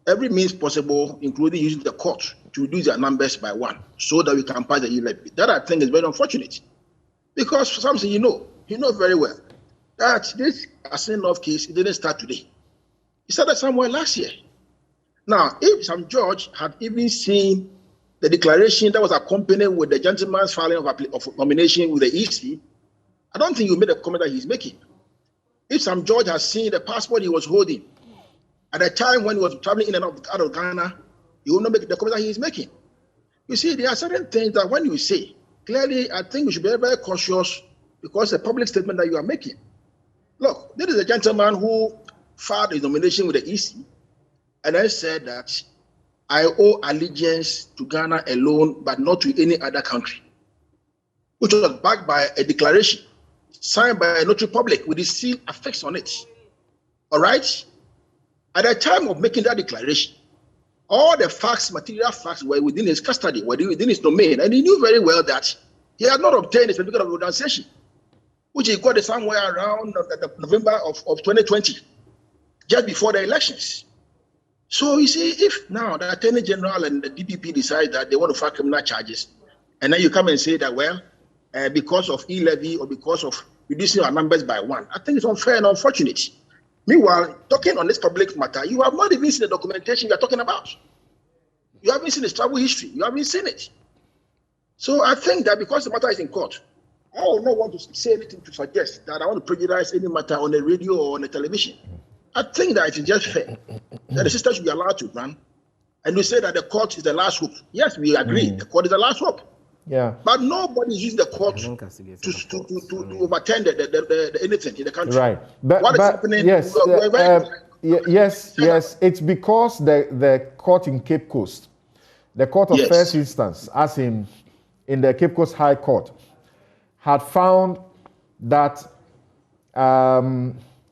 every means possible, including using the court, to reduce their numbers by 1 so that we can pass the E-Levy. That I think is very unfortunate, because for something you know very well that this Asinov case, it didn't start today. It started somewhere last year. Now, if some judge had even seen the declaration that was accompanied with the gentleman's filing of nomination with the EC, I don't think you made the comment that he's making. If some judge has seen the passport he was holding at the time when he was traveling in and out of Ghana, you will not make the comment that he is making. You see, there are certain things that when you say, clearly, I think we should be very, very cautious, because it's a public statement that you are making. Look, this is a gentleman who filed his nomination with the EC, and I said that I owe allegiance to Ghana alone, but not to any other country, which was backed by a declaration signed by a notary public with his seal affixed on it. All right? At the time of making that declaration, all the facts, material facts, were within his custody, were within his domain, and he knew very well that he had not obtained a certificate of renunciation, which he got somewhere around November of 2020, just before the elections. So you see, if now the Attorney General and the DPP decide that they want to file criminal charges, and then you come and say that, well, because of E-Levy or because of reducing our numbers by 1, I think it's unfair and unfortunate. Meanwhile, talking on this public matter, you have not even seen the documentation you are talking about. You haven't seen the travel history. You haven't seen it. So I think that because the matter is in court, I will not want to say anything to suggest that I want to prejudice any matter on the radio or on the television. I think that it is just fair that the system should be allowed to run. And you say that the court is the last hope. Yes, we agree. The court is the last hope. Yeah. But nobody is using the court to overturn anything in the country. Right. What is happening? Yes. Yes. It's because the court in Cape Coast, the court of first instance, as in the Cape Coast High Court, had found that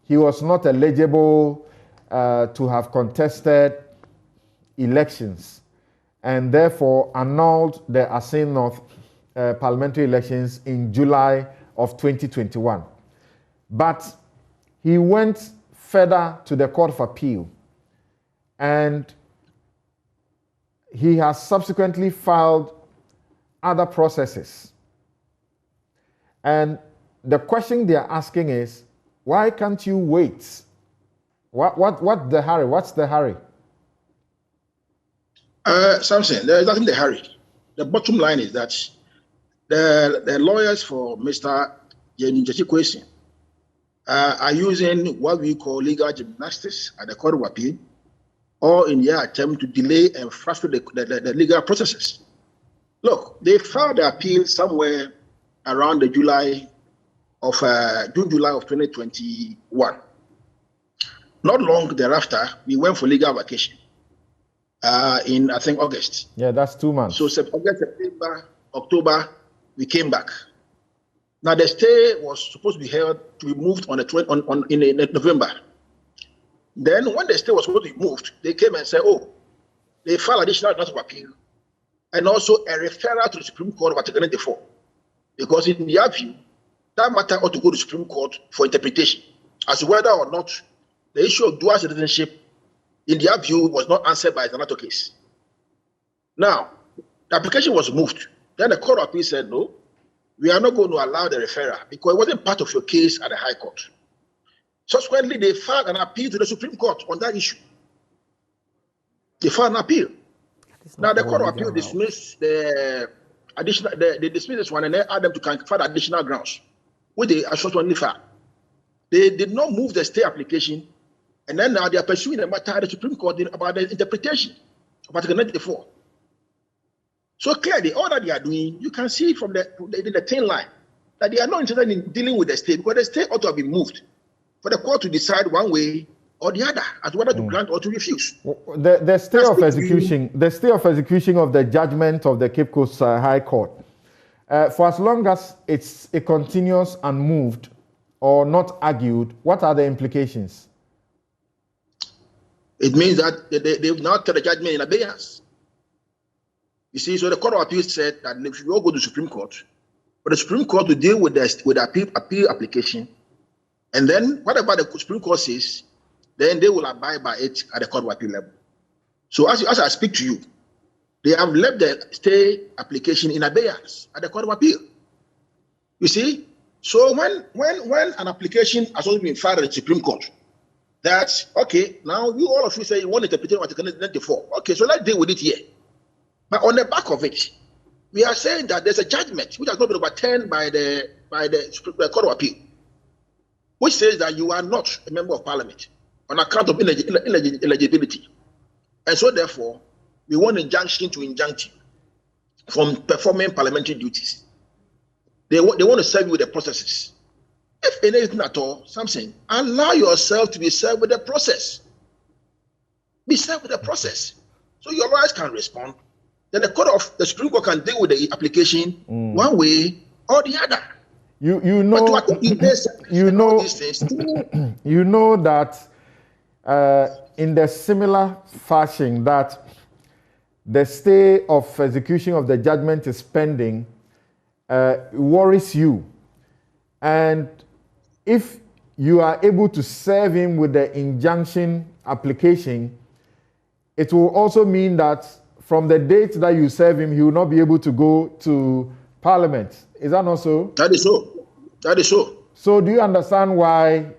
he was not eligible to have contested elections and therefore annulled the Assin North parliamentary elections in July of 2021. But he went further to the Court of Appeal, and he has subsequently filed other processes. And the question they are asking is, why can't you wait? What the hurry? What's the hurry? Samson, there is nothing to hurry. The bottom line is that the lawyers for Mr. JoyNews are using what we call legal gymnastics at the Court of Appeal, or in their attempt to delay and frustrate the legal processes. Look, they filed the appeal somewhere around the July of 2021. Not long thereafter, we went for legal vacation in, I think, August. Yeah, that's 2 months. So August, September, October, we came back. Now the stay was supposed to be held to be moved on in November. Then when the stay was supposed to be moved, they came and said, oh, they filed additional notice of appeal and also a referral to the Supreme Court of Article 94. Because in their view, that matter ought to go to the Supreme Court for interpretation as to whether or not the issue of dual citizenship, in their view, was not answered by the NATO case. Now, the application was moved. Then the Court of Appeal said, no, we are not going to allow the referral because it wasn't part of your case at the High Court. Subsequently, they filed an appeal to the Supreme Court on that issue. They filed an appeal. Now, the Court of Appeal dismissed the additional, they dismissed this one and they asked them to file additional grounds, which they subsequently filed. They did not move the stay application, and then now they are pursuing the matter at the Supreme Court about the interpretation of Article 94. So clearly, all that they are doing, you can see from the thin line that they are not interested in dealing with the state because the state ought to have been moved for the court to decide one way or the other as to whether to grant or to refuse. The stay of execution, the stay of execution of the judgment of the Cape Coast High Court, for as long as it continues unmoved or not argued, what are the implications? It means that they've now kept the judgment in abeyance. You see, so the Court of Appeal said that if we all go to the Supreme Court, for the Supreme Court to deal with the appeal application, and then whatever the Supreme Court says, then they will abide by it at the Court of Appeal level. So as I speak to you, they have left the stay application in abeyance at the Court of Appeal. You see, so when an application has already been filed at the Supreme Court, that's okay. Now all of you say you want to interpret Article 94. Okay, so let's deal with it here. But on the back of it, we are saying that there's a judgment which has not been overturned by the Court of Appeal, which says that you are not a member of Parliament on account of ineligibility. And so therefore, we want injunction to injunct you from performing parliamentary duties. They want to serve you with the processes. If anything at all, something, allow yourself to be served with the process. Be served with the process. So your lawyers can respond. Then the Supreme Court can deal with the application one way or the other. You know that in the similar fashion that the stay of execution of the judgment is pending worries you, and if you are able to serve him with the injunction application, it will also mean that from the date that you serve him, he will not be able to go to Parliament. Is that not so? That is so. That is so. So do you understand why,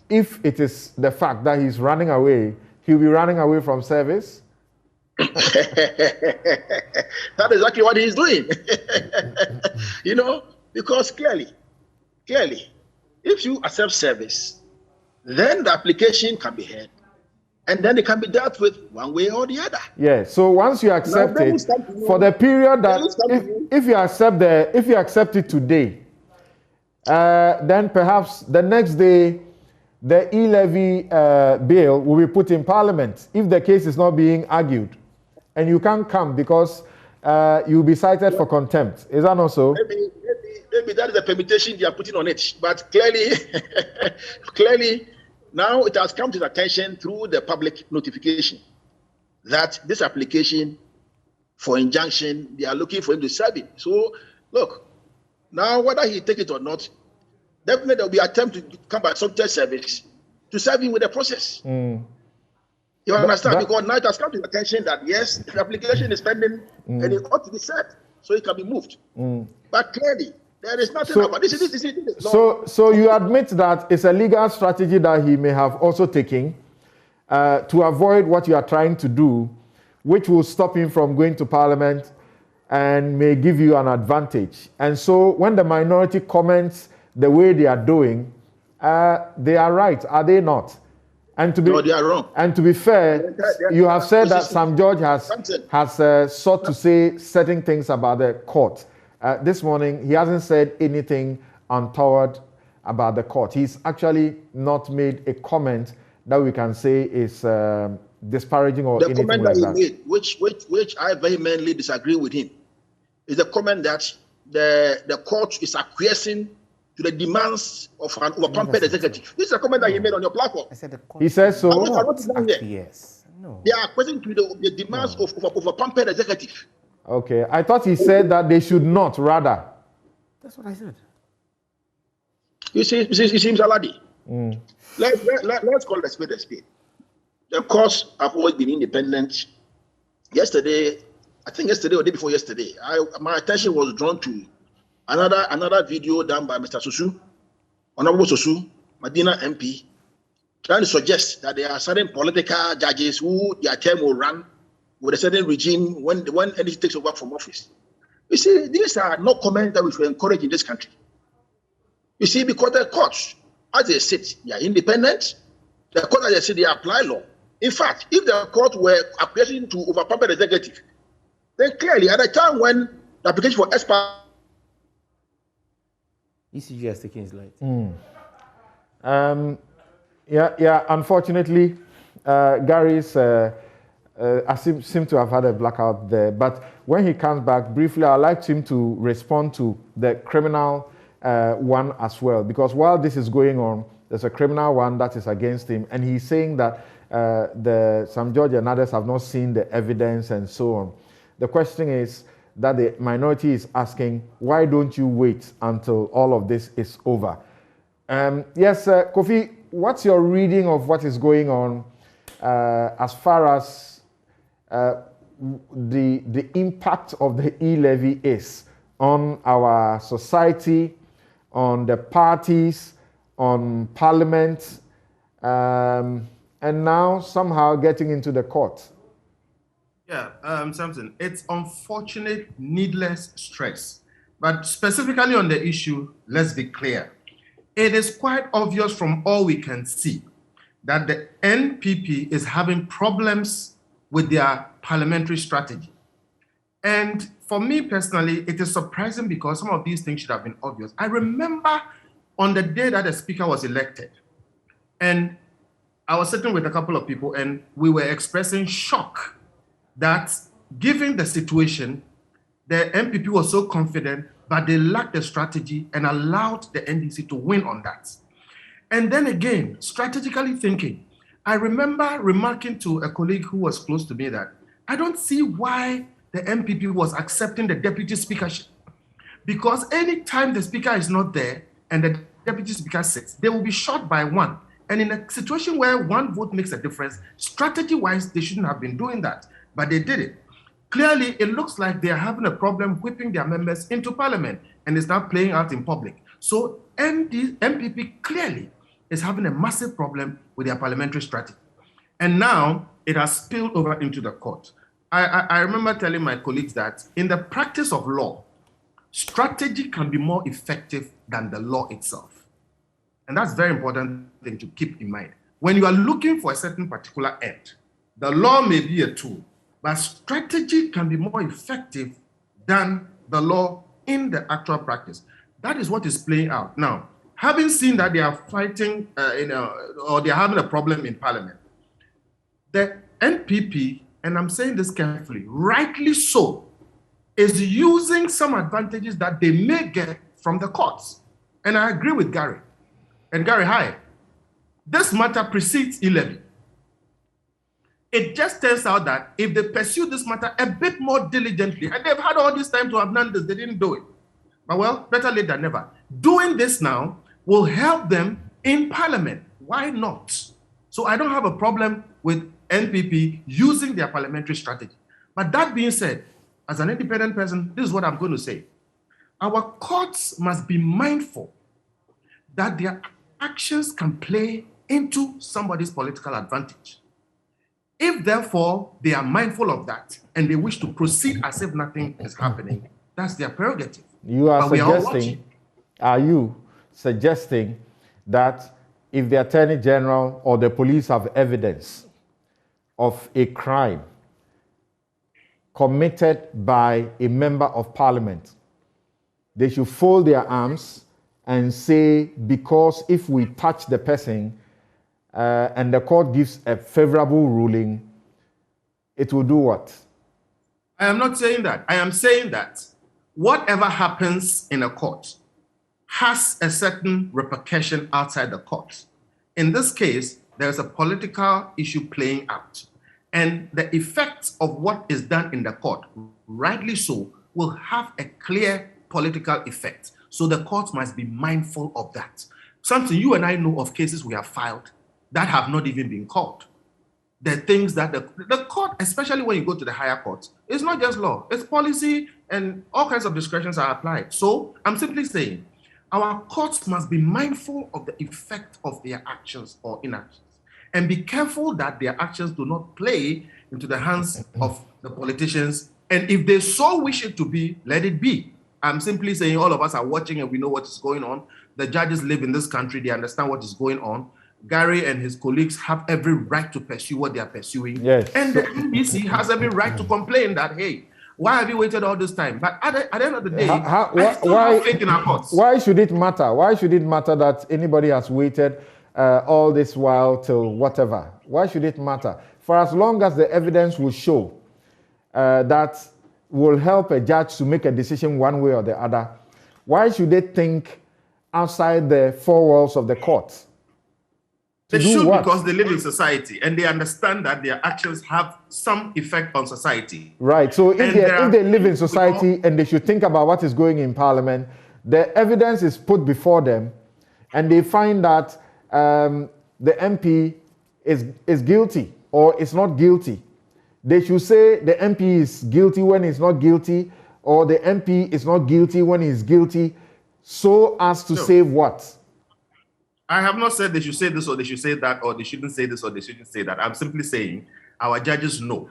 if it is the fact that he's running away, he'll be running away from service? That's exactly what he's doing. You know, because clearly, if you accept service, then the application can be heard, and then it can be dealt with one way or the other. Yeah. So once you accept it, for the period that if you accept it today, then perhaps the next day the E-Levy bill will be put in Parliament if the case is not being argued, and you can't come because you'll be cited for contempt. Is that not so? Maybe that is the permutation they are putting on it, but clearly. Now it has come to the attention through the public notification that this application for injunction, they are looking for him to serve it. So, look, now whether he take it or not, definitely there will be an attempt to come by subject service to serve him with the process. You understand? Because now it has come to attention that yes, the application is pending and it ought to be served so it can be moved. But clearly, there is nothing about this. This is so you admit that it's a legal strategy that he may have also taken to avoid what you are trying to do, which will stop him from going to Parliament and may give you an advantage. And so when the minority comments the way they are doing, they are right, are they not? And to be, no, they are wrong. And to be fair, you have said that Sam George has sought to say certain things about the court. This morning, he hasn't said anything untoward about the court. He's actually not made a comment that we can say is disparaging or anything like that. The comment that he made, which I vehemently disagree with him, is the comment that the court is acquiescing to the demands of an over-pampered executive. This is a comment that he made on your platform. He says so. Yes. No. They are acquiescing to the demands of over-pampered executive. Okay. I thought he said that they should not, rather. That's what I said. You see, Aladi. Let's call the spade a spade. The courts have always been independent. Yesterday, I think yesterday or the day before yesterday, my attention was drawn to another video done by Mr. Susu, Honorable Susu, Medina MP, trying to suggest that there are certain political judges who their term will run with a certain regime when anything takes over from office. You see, these are not comments that we should encourage in this country. You see, because the courts, as they sit, they are independent. The court, as they sit, they apply law. In fact, if the court were acquiescing to over-pampered executive, then clearly, at the time when the application for expert ECG has taken his light. Unfortunately, Gary's I seem to have had a blackout there. But when he comes back, briefly, I'd like him to respond to the criminal one as well. Because while this is going on, there's a criminal one that is against him. And he's saying that Sam George and others have not seen the evidence and so on. The question is that the minority is asking, why don't you wait until all of this is over? Yes, Kofi, what's your reading of what is going on as far as the impact of the E-Levy is on our society, on the parties, on Parliament, and now somehow getting into the court? Yeah, Samson, it's unfortunate, needless stress. But specifically on the issue, let's be clear. It is quite obvious from all we can see that the NPP is having problems with their parliamentary strategy. And for me personally, it is surprising because some of these things should have been obvious. I remember on the day that the speaker was elected, and I was sitting with a couple of people and we were expressing shock that given the situation, the NPP was so confident, but they lacked the strategy and allowed the NDC to win on that. And then again, strategically thinking, I remember remarking to a colleague who was close to me that I don't see why the NPP was accepting the deputy speakership. Because anytime the speaker is not there and the deputy speaker sits, they will be shot by one. And in a situation where one vote makes a difference, strategy-wise, they shouldn't have been doing that. But they did it. Clearly, it looks like they are having a problem whipping their members into Parliament, and it's now playing out in public. So MPP clearly is having a massive problem with their parliamentary strategy. And now it has spilled over into the court. I remember telling my colleagues that in the practice of law, strategy can be more effective than the law itself. And that's a very important thing to keep in mind. When you are looking for a certain particular end, the law may be a tool, but strategy can be more effective than the law in the actual practice. That is what is playing out. Now, having seen that they are fighting, or they are having a problem in Parliament, the NPP, and I'm saying this carefully, rightly so, is using some advantages that they may get from the courts. And I agree with Gary. And Gary, hi. This matter precedes E-Levy. It just turns out that if they pursue this matter a bit more diligently, and they've had all this time to have done this, they didn't do it. But well, better late than never. Doing this now will help them in Parliament. Why not? So I don't have a problem with NPP using their parliamentary strategy. But that being said, as an independent person, this is what I'm going to say. Our courts must be mindful that their actions can play into somebody's political advantage. If, therefore, they are mindful of that and they wish to proceed as if nothing is happening, that's their prerogative. You are you suggesting that if the Attorney General or the police have evidence of a crime committed by a member of Parliament, they should fold their arms and say, because if we touch the person and the court gives a favorable ruling, it will do what? I am not saying that. I am saying that whatever happens in a court has a certain repercussion outside the court. In this case, there's a political issue playing out. And the effects of what is done in the court, rightly so, will have a clear political effect. So the courts must be mindful of that. Something you and I know of cases we have filed that have not even been called. The things that the court, especially when you go to the higher courts, it's not just law, it's policy, and all kinds of discretions are applied. So I'm simply saying our courts must be mindful of the effect of their actions or inactions and be careful that their actions do not play into the hands of the politicians. And if they so wish it to be, let it be. I'm simply saying all of us are watching and we know what is going on. The judges live in this country. They understand what is going on. Gary and his colleagues have every right to pursue what they are pursuing. Yes. And the NBC has every right to complain that, hey, why have you waited all this time? But at the end of the day, I still have faith in our courts. Why should it matter? Why should it matter that anybody has waited all this while till whatever? Why should it matter? For as long as the evidence will show that will help a judge to make a decision one way or the other, why should they think outside the four walls of the court? They should, because they live in society and they understand that their actions have some effect on society. Right. So if they live in society and they should think about what is going in Parliament, the evidence is put before them and they find that the MP is guilty or is not guilty. They should say the MP is guilty when he's not guilty, or the MP is not guilty when he's guilty, so as to save what? I have not said they should say this or they should say that, or they shouldn't say this or they shouldn't say that. I'm simply saying our judges know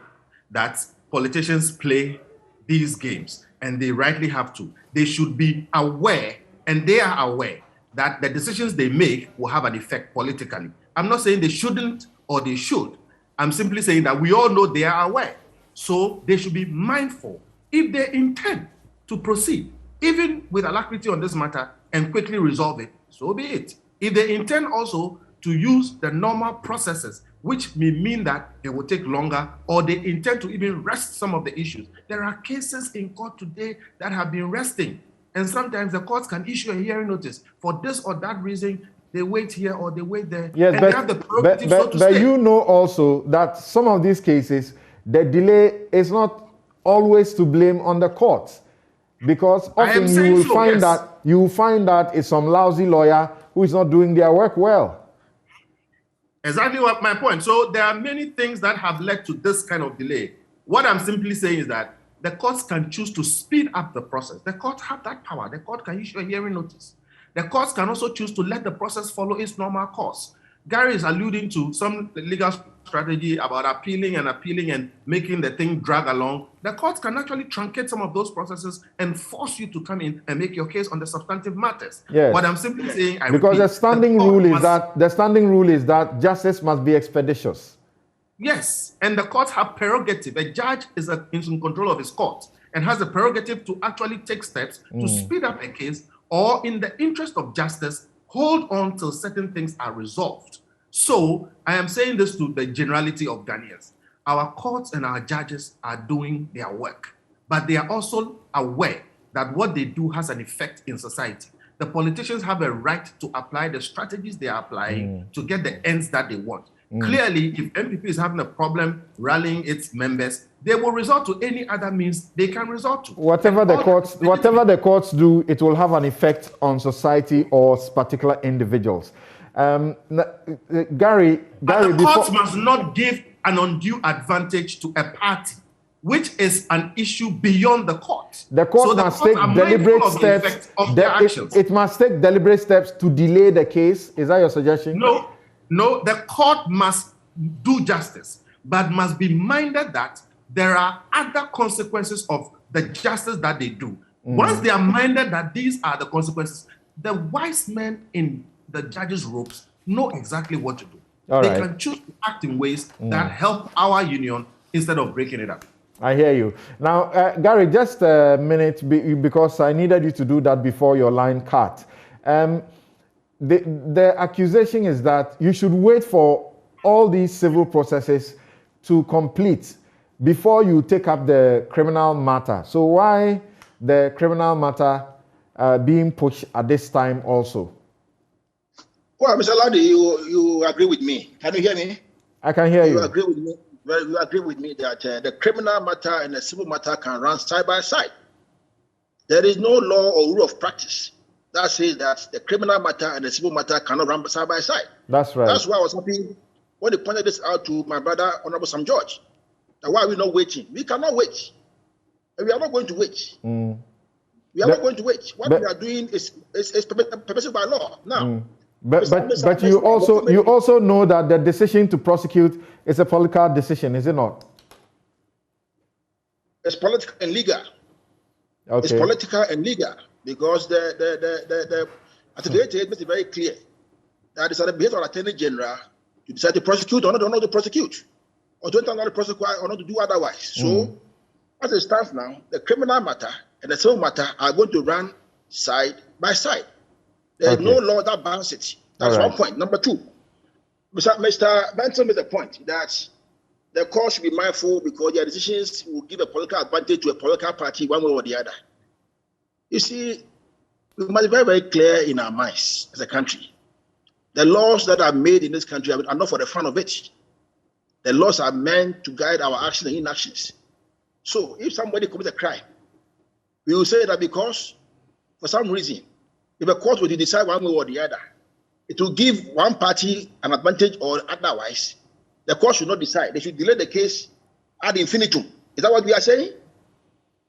that politicians play these games and they rightly have to. They should be aware, and they are aware, that the decisions they make will have an effect politically. I'm not saying they shouldn't or they should. I'm simply saying that we all know they are aware. So they should be mindful. If they intend to proceed, even with alacrity on this matter, and quickly resolve it, so be it. If they intend also to use the normal processes, which may mean that it will take longer, or they intend to even rest some of the issues. There are cases in court today that have been resting, and sometimes the courts can issue a hearing notice. For this or that reason, they wait here or they wait there. Yes, and they have the prerogative, so to but stay. you know also that some of these cases, the delay is not always to blame on the courts, because often you will find that it's some lousy lawyer who is not doing their work well. Exactly what my point. So there are many things that have led to this kind of delay. What I'm simply saying is that the courts can choose to speed up the process. The courts have that power. The court can issue a hearing notice. The courts can also choose to let the process follow its normal course. Gary is alluding to some legal strategy about appealing and making the thing drag along. The courts can actually truncate some of those processes and force you to come in and make your case on the substantive matters. Yes. What I'm simply saying, the standing rule is that justice must be expeditious. Yes, and the courts have prerogative. A judge is in control of his court and has the prerogative to actually take steps to speed up a case, or in the interest of justice, hold on till certain things are resolved. So I am saying this to the generality of Ghanaians. Our courts and our judges are doing their work, but they are also aware that what they do has an effect in society. The politicians have a right to apply the strategies they are applying to get the ends that they want. Clearly, if MPP is having a problem rallying its members, they will resort to any other means they can resort to. Whatever the courts do, it will have an effect on society or particular individuals. Gary, the courts must not give an undue advantage to a party, which is an issue beyond the court. The court must take deliberate steps. It must take deliberate steps to delay the case. Is that your suggestion? No, the court must do justice, but must be minded that there are other consequences of the justice that they do. Once they are minded that these are the consequences, the wise men in the judges' robes know exactly what to do. They can choose to act in ways that help our union instead of breaking it up. I hear you. Now, Gary, just a minute, because I needed you to do that before your line cut. The accusation is that you should wait for all these civil processes to complete before you take up the criminal matter. So why the criminal matter being pushed at this time also? Well, Mr. Ladi, you agree with me. Can you hear me? I can hear you. You agree with me? Well, you agree with me that the criminal matter and the civil matter can run side by side. There is no law or rule of practice that says that the criminal matter and the civil matter cannot run side by side. That's right. That's why I was happy when they pointed this out to my brother, Honorable Sam George. That why are we not waiting? We cannot wait. And we are not going to wait. We are not going to wait. What we are doing is permissible by law. Now, but you also know that the decision to prosecute is a political decision, is it not? It's political and legal. Okay. It's political and legal because the Article 88 makes it very clear that it's based on Attorney General to decide to prosecute or not to prosecute, or to not to prosecute or not to do otherwise. So, as it stands now, the criminal matter and the civil matter are going to run side by side. There is no law that bans it. That's one point. Number two, Mr. Benson made the point that the court should be mindful because their decisions will give a political advantage to a political party one way or the other. You see, we must be very, very clear in our minds as a country. The laws that are made in this country are not for the fun of it. The laws are meant to guide our actions and inactions. So if somebody commits a crime, we will say that because, for some reason, if a court were to decide one way or the other, it will give one party an advantage or otherwise, the court should not decide. They should delay the case ad infinitum. Is that what we are saying?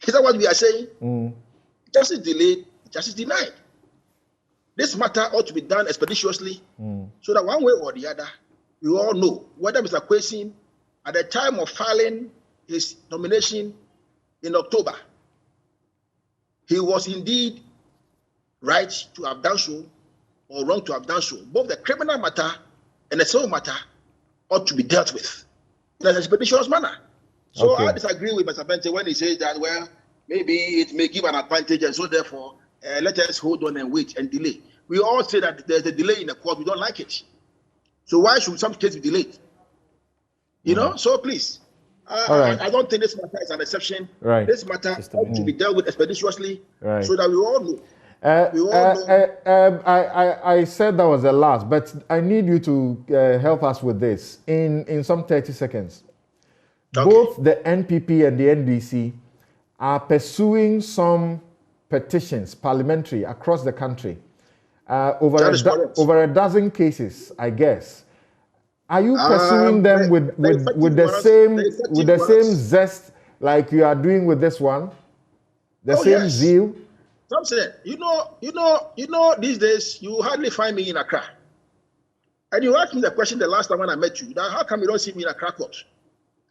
Is that what we are saying? Justice delayed, justice denied. This matter ought to be done expeditiously so that one way or the other, we all know whether Mr. Kwesi, at the time of filing his nomination in October, he was indeed right to have done so or wrong to have done so. Both the criminal matter and the civil matter ought to be dealt with in an expeditious manner. So I disagree with Mr. Bente when he says that, well, maybe it may give an advantage and so therefore let us hold on and wait and delay. We all say that there's a delay in the court, we don't like it. So why should some cases be delayed? You know, so please, I don't think this matter is an exception. This matter ought to be dealt with expeditiously so that we all know. I said that was the last, but I need you to help us with this in some 30 seconds. Both the NPP and the NDC are pursuing some petitions, parliamentary, across the country, over a dozen cases, I guess. Are you pursuing them with the same zest like you are doing with this one? The same zeal? Something, you know, these days you hardly find me in Accra. And you asked me the question the last time when I met you, that how come you don't see me in Accra court?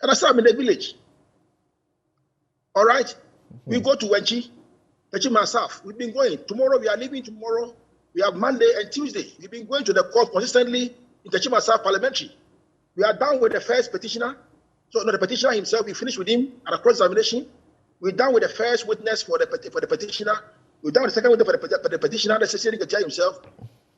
And I said, I'm in the village. All right? We go to Wenchi myself. We've been going. Tomorrow, we are leaving tomorrow. We have Monday and Tuesday. We've been going to the court consistently in myself Parliamentary. We are done with the first petitioner. So, no, the petitioner himself, we finished with him at a cross-examination. We're done with the first witness for the petitioner. We're done with the second witness for the petitioner, the secretary himself.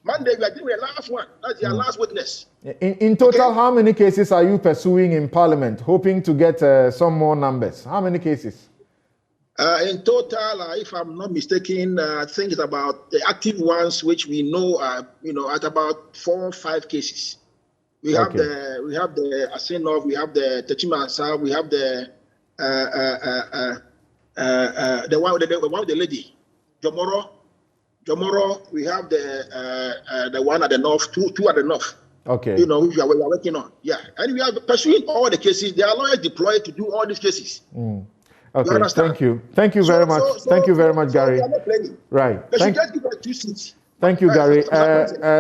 Monday, we are doing the last one. That's your last witness. In total, how many cases are you pursuing in Parliament, hoping to get some more numbers? How many cases? In total, if I'm not mistaken, I think it's about the active ones, which we know are, at about 4 or 5 cases. We have the Asinov, we have the Techimasa, we have the one with the lady, Jomoro, we have the one at the north, two at the north. Okay. You know, which we are working on. Yeah. And we are pursuing all the cases. There are lawyers deployed to do all these cases. Okay, thank you. Thank you very much. Thank you very much, Gary. Right. They should just give us 2 seats. Thank you, Gary.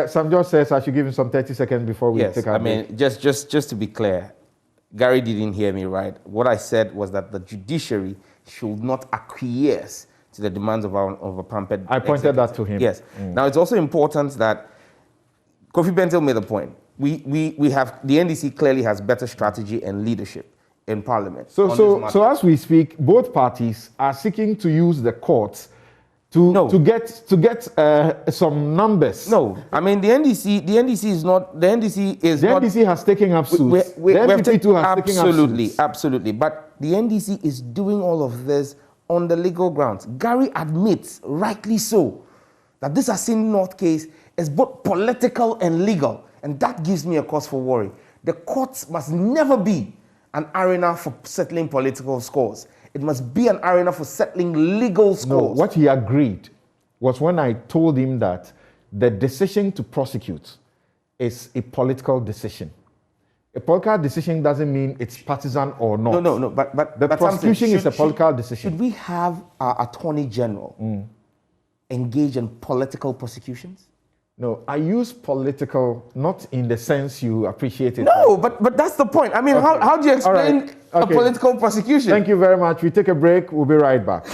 Sam George says I should give him some 30 seconds before we take our break. Just to be clear, Gary didn't hear me right. What I said was that the judiciary should not acquiesce to the demands of a pampered I pointed that to him. Yes. Now, it's also important that Kofi Bentil made a point. We have, the NDC clearly has better strategy and leadership in Parliament. So as we speak, both parties are seeking to use the courts to get some numbers. No, I mean the NDC is not. The NDC has taken up suits. The NPP too has taken up suits. Absolutely. But the NDC is doing all of this on the legal grounds. Gary admits, rightly so, that this Asin North case is both political and legal, and that gives me a cause for worry. The courts must never be an arena for settling political scores. It must be an arena for settling legal scores. No, what he agreed was when I told him that the decision to prosecute is a political decision. A political decision doesn't mean it's partisan or not. No, but the prosecution is a political decision. Should we have our Attorney General engage in political prosecutions? No, I use political not in the sense you appreciate it. No, but that's the point. I mean, how do you explain a political prosecution? Thank you very much. We take a break. We'll be right back.